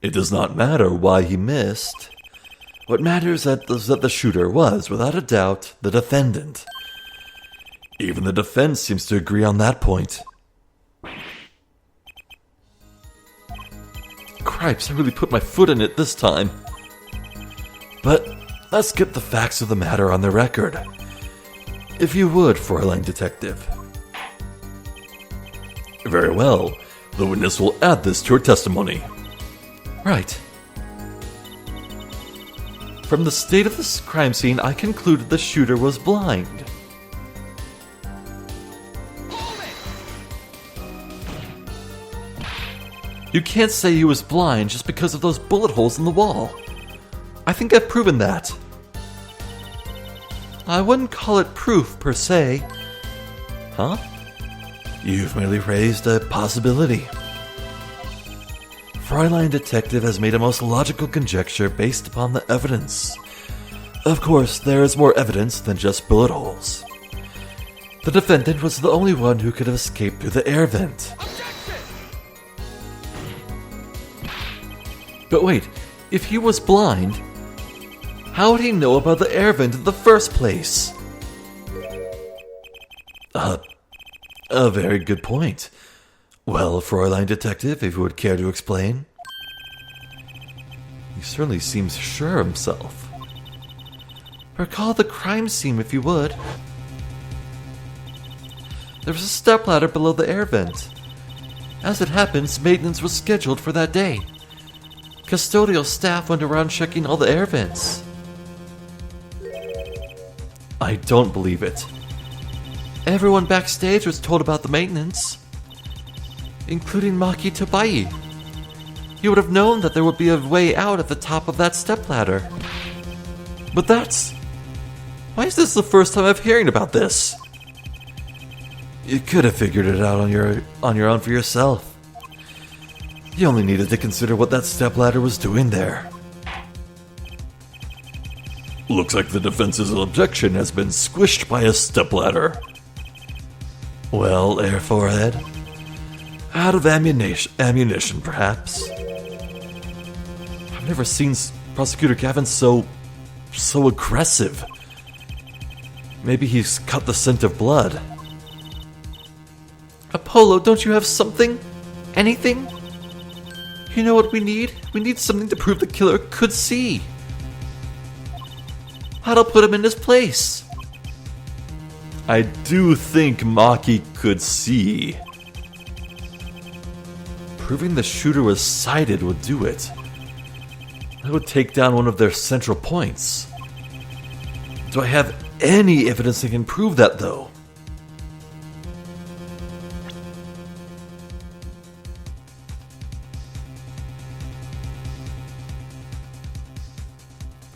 It does not matter why he missed. What matters is that the shooter was, without a doubt, the defendant. Even the defense seems to agree on that point. Cripes, I really put my foot in it this time. But let's get the facts of the matter on the record. If you would, Fräulein Detective. Very well. The witness will add this to her testimony. Right. From the state of this crime scene, I concluded the shooter was blind. You can't say he was blind just because of those bullet holes in the wall. I think I've proven that. I wouldn't call it proof, per se. Huh? You've merely raised a possibility. Fräulein Detective has made a most logical conjecture based upon the evidence. Of course, there is more evidence than just bullet holes. The defendant was the only one who could have escaped through the air vent. But wait, if he was blind, how would he know about the air vent in the first place? A very good point. Well, Fräulein Detective, if you would care to explain. He certainly seems sure of himself. Recall the crime scene if you would. There was a stepladder below the air vent. As it happens, maintenance was scheduled for that day. Custodial staff went around checking all the air vents. I don't believe it. Everyone backstage was told about the maintenance, including Maki Tobai. You would have known that there would be a way out at the top of that stepladder. But why is this the first time I'm hearing about this? You could have figured it out on your own for yourself. You only needed to consider what that stepladder was doing there. Looks like the defense's objection has been squished by a stepladder. Well, Air Forehead, out of ammunition, perhaps. I've never seen Prosecutor Gavin so aggressive. Maybe he's cut the scent of blood. Apollo, don't you have something? Anything? You know what we need? We need something to prove the killer could see. That'll put him in his place. I do think Maki could see. Proving the shooter was sighted would do it. That would take down one of their central points. Do I have any evidence that can prove that, though?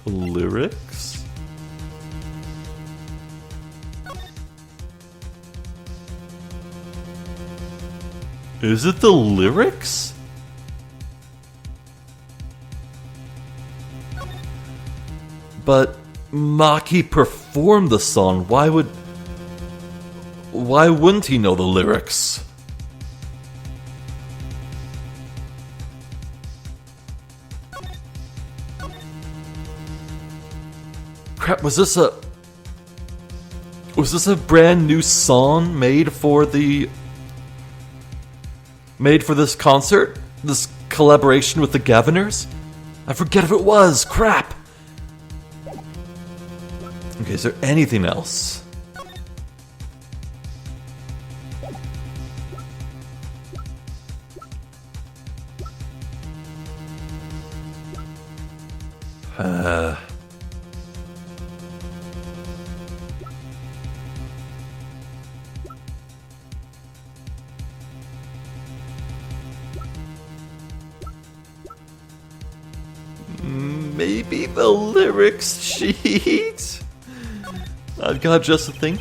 Lyrics? Is it the lyrics? But Maki performed the song. Why wouldn't he know the lyrics? Crap, was this a brand new song made for this concert? This collaboration with the Gaviners? I forget if it was. Crap. Okay, is there anything else? Maybe the lyrics sheet? I've got just the thing.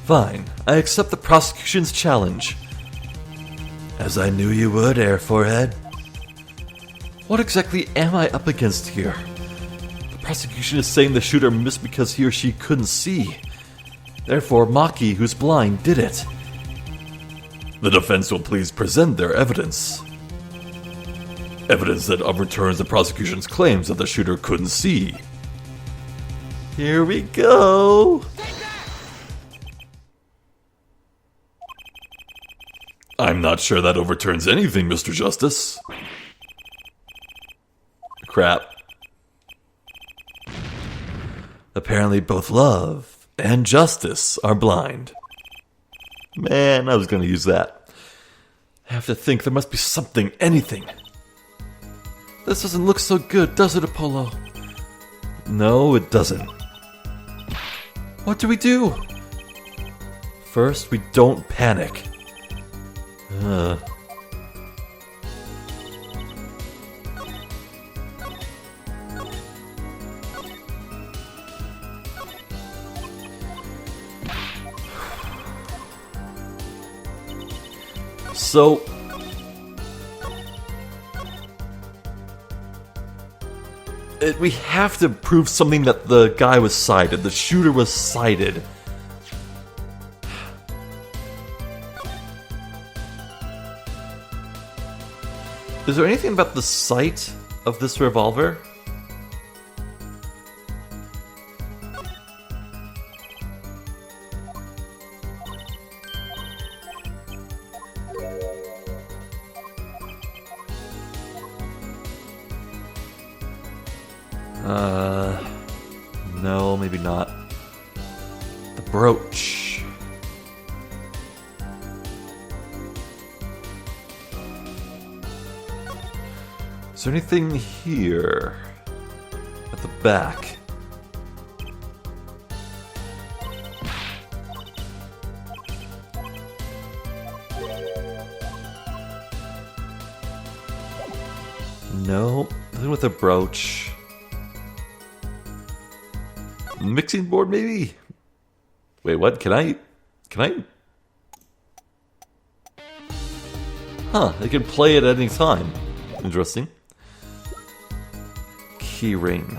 Fine, I accept the prosecution's challenge. As I knew you would, Air Forehead. What exactly am I up against here? The prosecution is saying the shooter missed because he or she couldn't see. Therefore, Maki, who's blind, did it. The defense will please present their evidence. Evidence that overturns the prosecution's claims that the shooter couldn't see. Here we go. I'm not sure that overturns anything, Mr. Justice. Crap. Apparently both love and justice are blind. Man, I was going to use that. I have to think there must be something, anything. This doesn't look so good, does it, Apollo? No, it doesn't. What do we do? First, we don't panic. So... we have to prove something that the guy was sighted, the shooter was sighted. Is there anything about the sight of this revolver? No, maybe not. The brooch. Is there anything here? At the back? No, nothing with a brooch. Mixing board, maybe? Wait, what? Can I... Huh, I can play it at any time. Interesting. Key ring.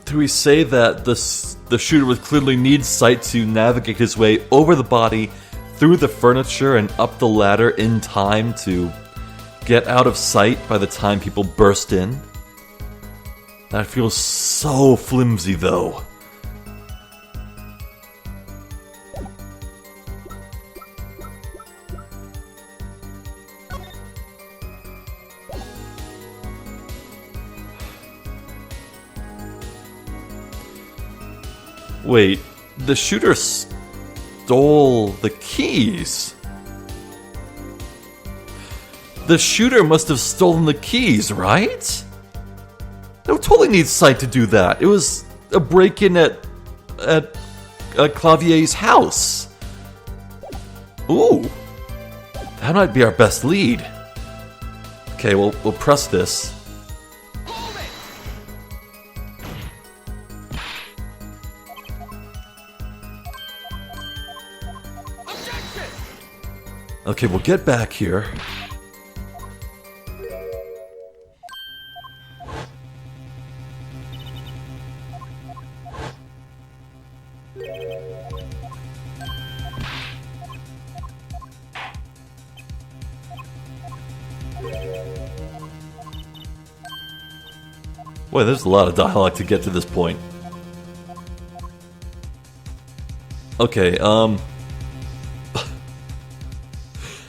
Do we say that the shooter would clearly need sight to navigate his way over the body, through the furniture, and up the ladder in time to get out of sight by the time people burst in? That feels so flimsy, though. Wait, the shooter stole the keys. The shooter must have stolen the keys, right? No, totally needs sight to do that. It was a break-in at Clavier's house. Ooh, that might be our best lead. Okay, we'll press this. Okay, we'll get back here. Boy, there's a lot of dialogue to get to this point. Okay,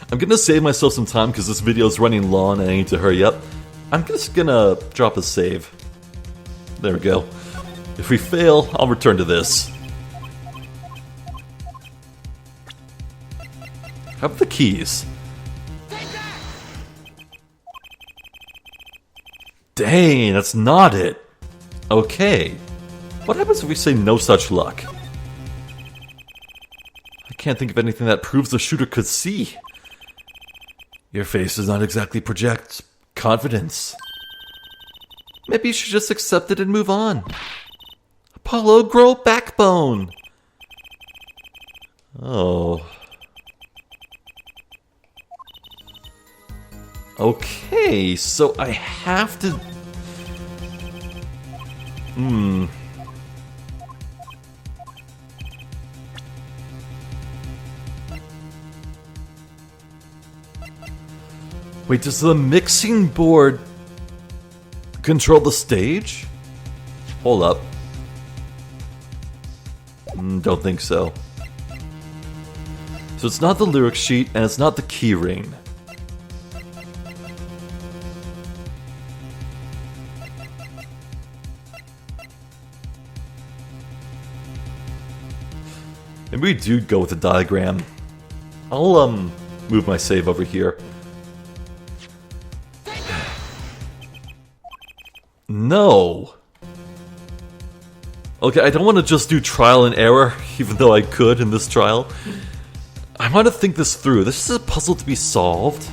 I'm gonna save myself some time because this video is running long and I need to hurry up. I'm just gonna drop a save. There we go. If we fail, I'll return to this. How about the keys? Dang, that's not it. Okay. What happens if we say no such luck? I can't think of anything that proves the shooter could see. Your face does not exactly project confidence. Maybe you should just accept it and move on. Apollo, grow backbone. Oh. Okay, so I have to... Wait, does the mixing board control the stage? Hold up. Don't think so. So it's not the lyric sheet, and it's not the key ring. Maybe we do go with the diagram. I'll, move my save over here. No! Okay, I don't want to just do trial and error, even though I could in this trial. I want to think this through. This is a puzzle to be solved.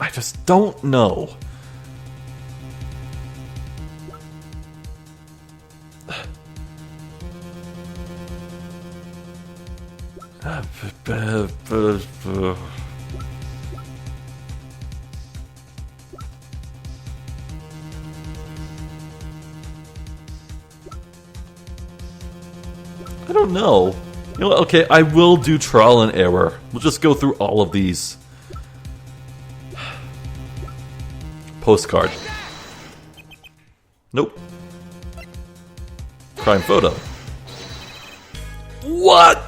I just don't know. I don't know. You know what? Okay, I will do trial and error. We'll just go through all of these. Postcard. Nope. Crime photo. What?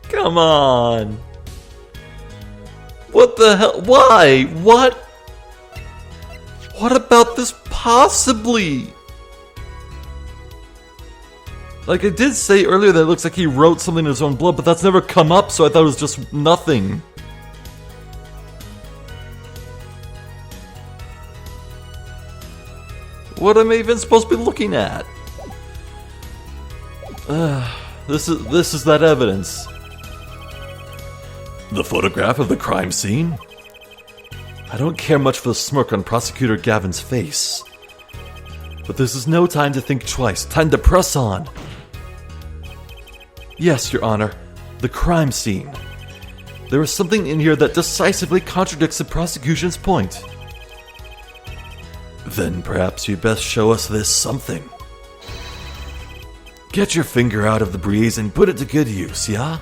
Come on. What the hell? Why? What? What about this possibly? Like, I did say earlier that it looks like he wrote something in his own blood, but that's never come up, so I thought it was just nothing. What am I even supposed to be looking at? This is that evidence. The photograph of the crime scene? I don't care much for the smirk on Prosecutor Gavin's face. But this is no time to think twice. Time to press on. Yes, Your Honor. The crime scene. There is something in here that decisively contradicts the prosecution's point. Then perhaps you'd best show us this something. Get your finger out of the breeze and put it to good use, yeah?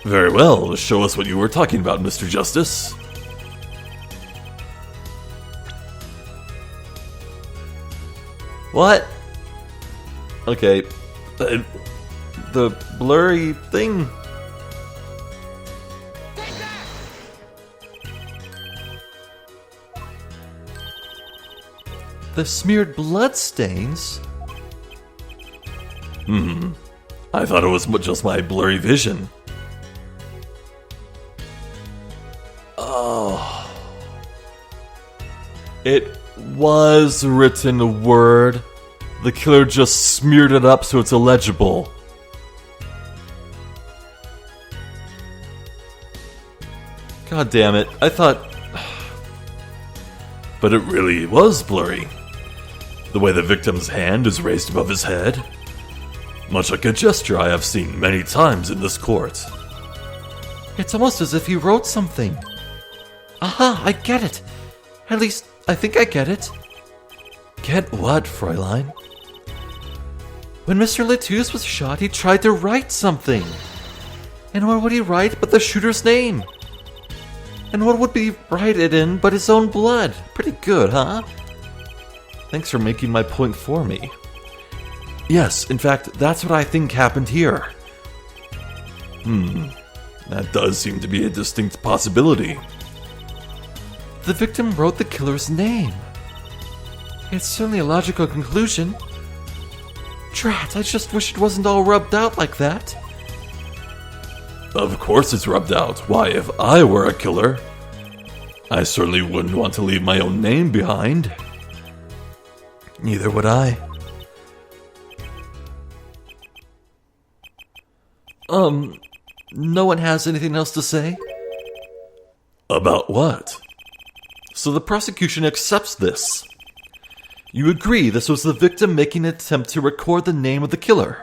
Very well, show us what you were talking about, Mr. Justice. What? Okay. The blurry thing. The smeared blood stains? I thought it was just my blurry vision. Oh. It was written a word. The killer just smeared it up so it's illegible. God damn it. I thought... But it really was blurry. The way the victim's hand is raised above his head. Much like a gesture I have seen many times in this court. It's almost as if he wrote something. Aha, I get it. At least, I think I get it. Get what, Fräulein? When Mr. Lettuce was shot, he tried to write something. And what would he write but the shooter's name? And what would he write it in but his own blood? Pretty good, huh? Thanks for making my point for me. Yes, in fact, that's what I think happened here. That does seem to be a distinct possibility. The victim wrote the killer's name. It's certainly a logical conclusion. Drat, I just wish it wasn't all rubbed out like that. Of course it's rubbed out. Why, if I were a killer, I certainly wouldn't want to leave my own name behind. Neither would I. No one has anything else to say? About what? So the prosecution accepts this. You agree this was the victim making an attempt to record the name of the killer,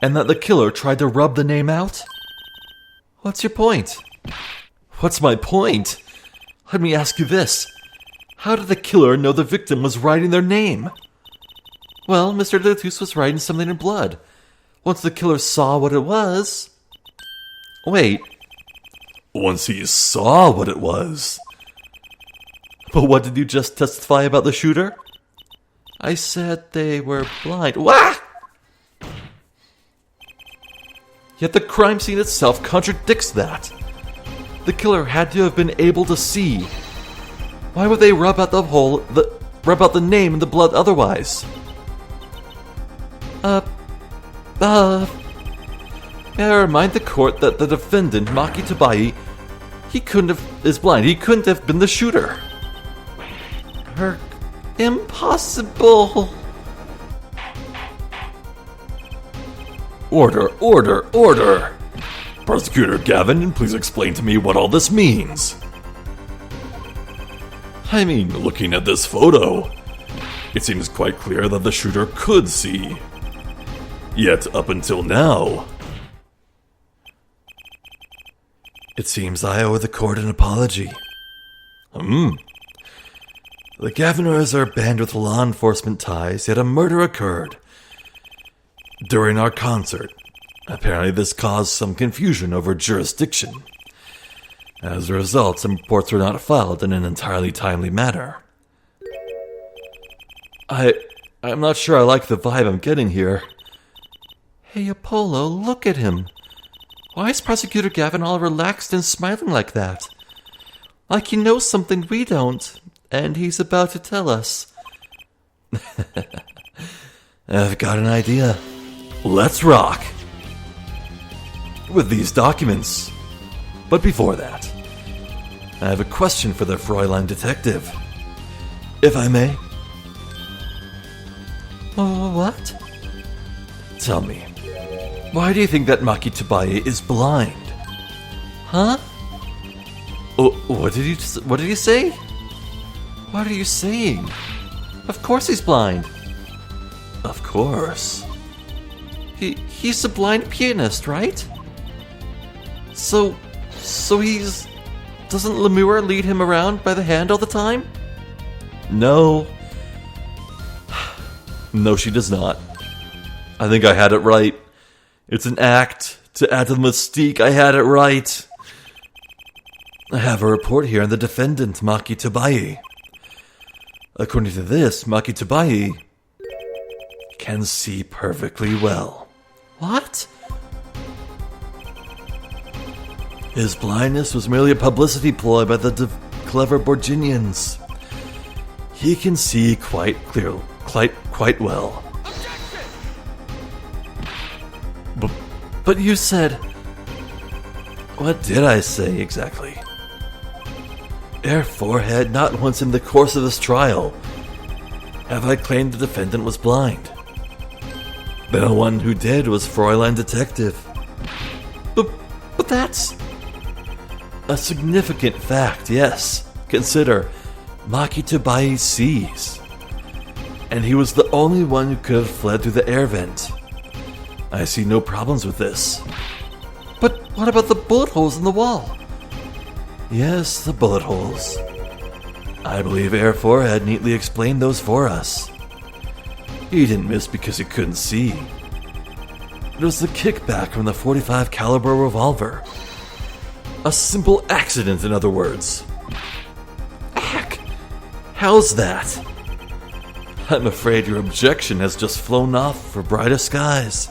and that the killer tried to rub the name out? What's your point? What's my point? Let me ask you this. How did the killer know the victim was writing their name? Well, Mr. Letus was writing something in blood. Once the killer saw what it was... Wait. Once he saw what it was. But what did you just testify about the shooter? I said they were blind. Wah! Yet the crime scene itself contradicts that. The killer had to have been able to see. Why would they rub out the name in the blood otherwise? May I remind the court that the defendant, Maki Tabai, is blind. He couldn't have been the shooter. Impossible. Order. Prosecutor Gavin, please explain to me what all this means. I mean, looking at this photo, it seems quite clear that the shooter could see. Yet, up until now... It seems I owe the court an apology. The Gaviners are a band with law enforcement ties, yet a murder occurred during our concert. Apparently this caused some confusion over jurisdiction. As a result, some reports were not filed in an entirely timely manner. I'm not sure I like the vibe I'm getting here. Hey, Apollo, look at him. Why is Prosecutor Gavin all relaxed and smiling like that? Like he knows something we don't, and he's about to tell us. I've got an idea. Let's rock! With these documents. But before that, I have a question for the Fräulein detective. If I may. What? Tell me, why do you think that Maki Tabaye is blind? Huh? What did you say? What are you saying? Of course he's blind. Of course. He's a blind pianist, right? So he's... Doesn't Lemur lead him around by the hand all the time? No. No, she does not. I think I had it right. It's an act to add to the mystique. I had it right. I have a report here on the defendant, Maki Tabaye. According to this, Maki Tabaye can see perfectly well. What? His blindness was merely a publicity ploy by the clever Borginians. He can see quite clearly, quite well. But you said... What did I say exactly? Air Forehead, not once in the course of this trial have I claimed the defendant was blind. The one who did was Fräulein Detective. But that's... a significant fact, yes. Consider, Maki Tabaye sees. And he was the only one who could have fled through the air vent. I see no problems with this. But what about the bullet holes in the wall? Yes, the bullet holes. I believe Air Forehead neatly explained those for us. He didn't miss because he couldn't see. It was the kickback from the .45 caliber revolver. A simple accident, in other words. Heck, how's that? I'm afraid your objection has just flown off for brighter skies.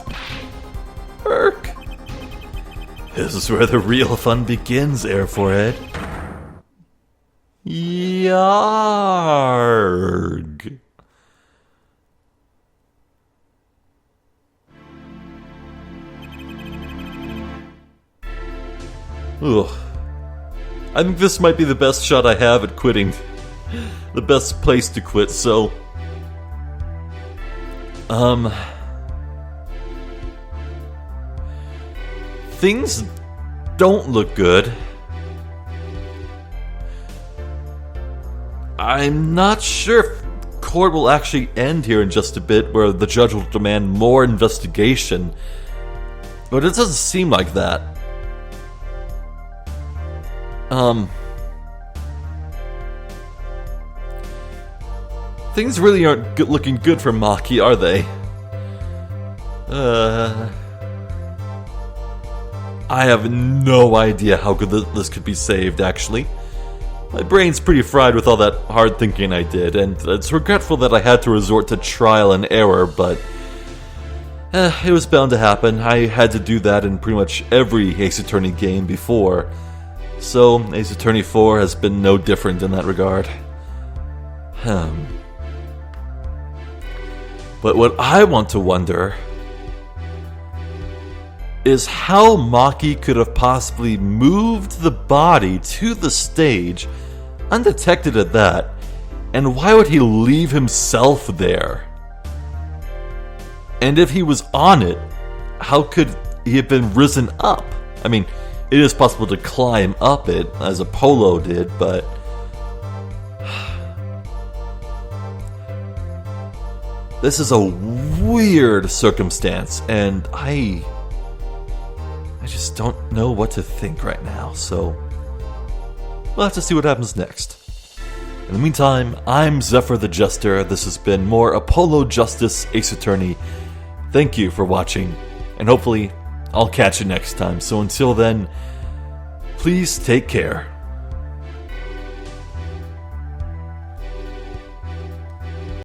Irk. This is where the real fun begins, Air Forehead. Yarg. Ugh. I think this might be the best shot I have at quitting. The best place to quit, so... things don't look good. I'm not sure if court will actually end here in just a bit, where the judge will demand more investigation. But it doesn't seem like that. Things really aren't looking good for Maki, are they? I have no idea how good this could be saved, actually. My brain's pretty fried with all that hard thinking I did, and it's regretful that I had to resort to trial and error, but it was bound to happen. I had to do that in pretty much every Ace Attorney game before, so Ace Attorney 4 has been no different in that regard. But what I want to wonder is how Maki could have possibly moved the body to the stage, undetected at that, and why would he leave himself there? And if he was on it, how could he have been risen up? I mean, it is possible to climb up it, as Apollo did, but this is a weird circumstance, and I just don't know what to think right now, so we'll have to see what happens next. In the meantime, I'm Zephyr the Jester. This has been more Apollo Justice Ace Attorney. Thank you for watching, and hopefully I'll catch you next time. So until then, please take care.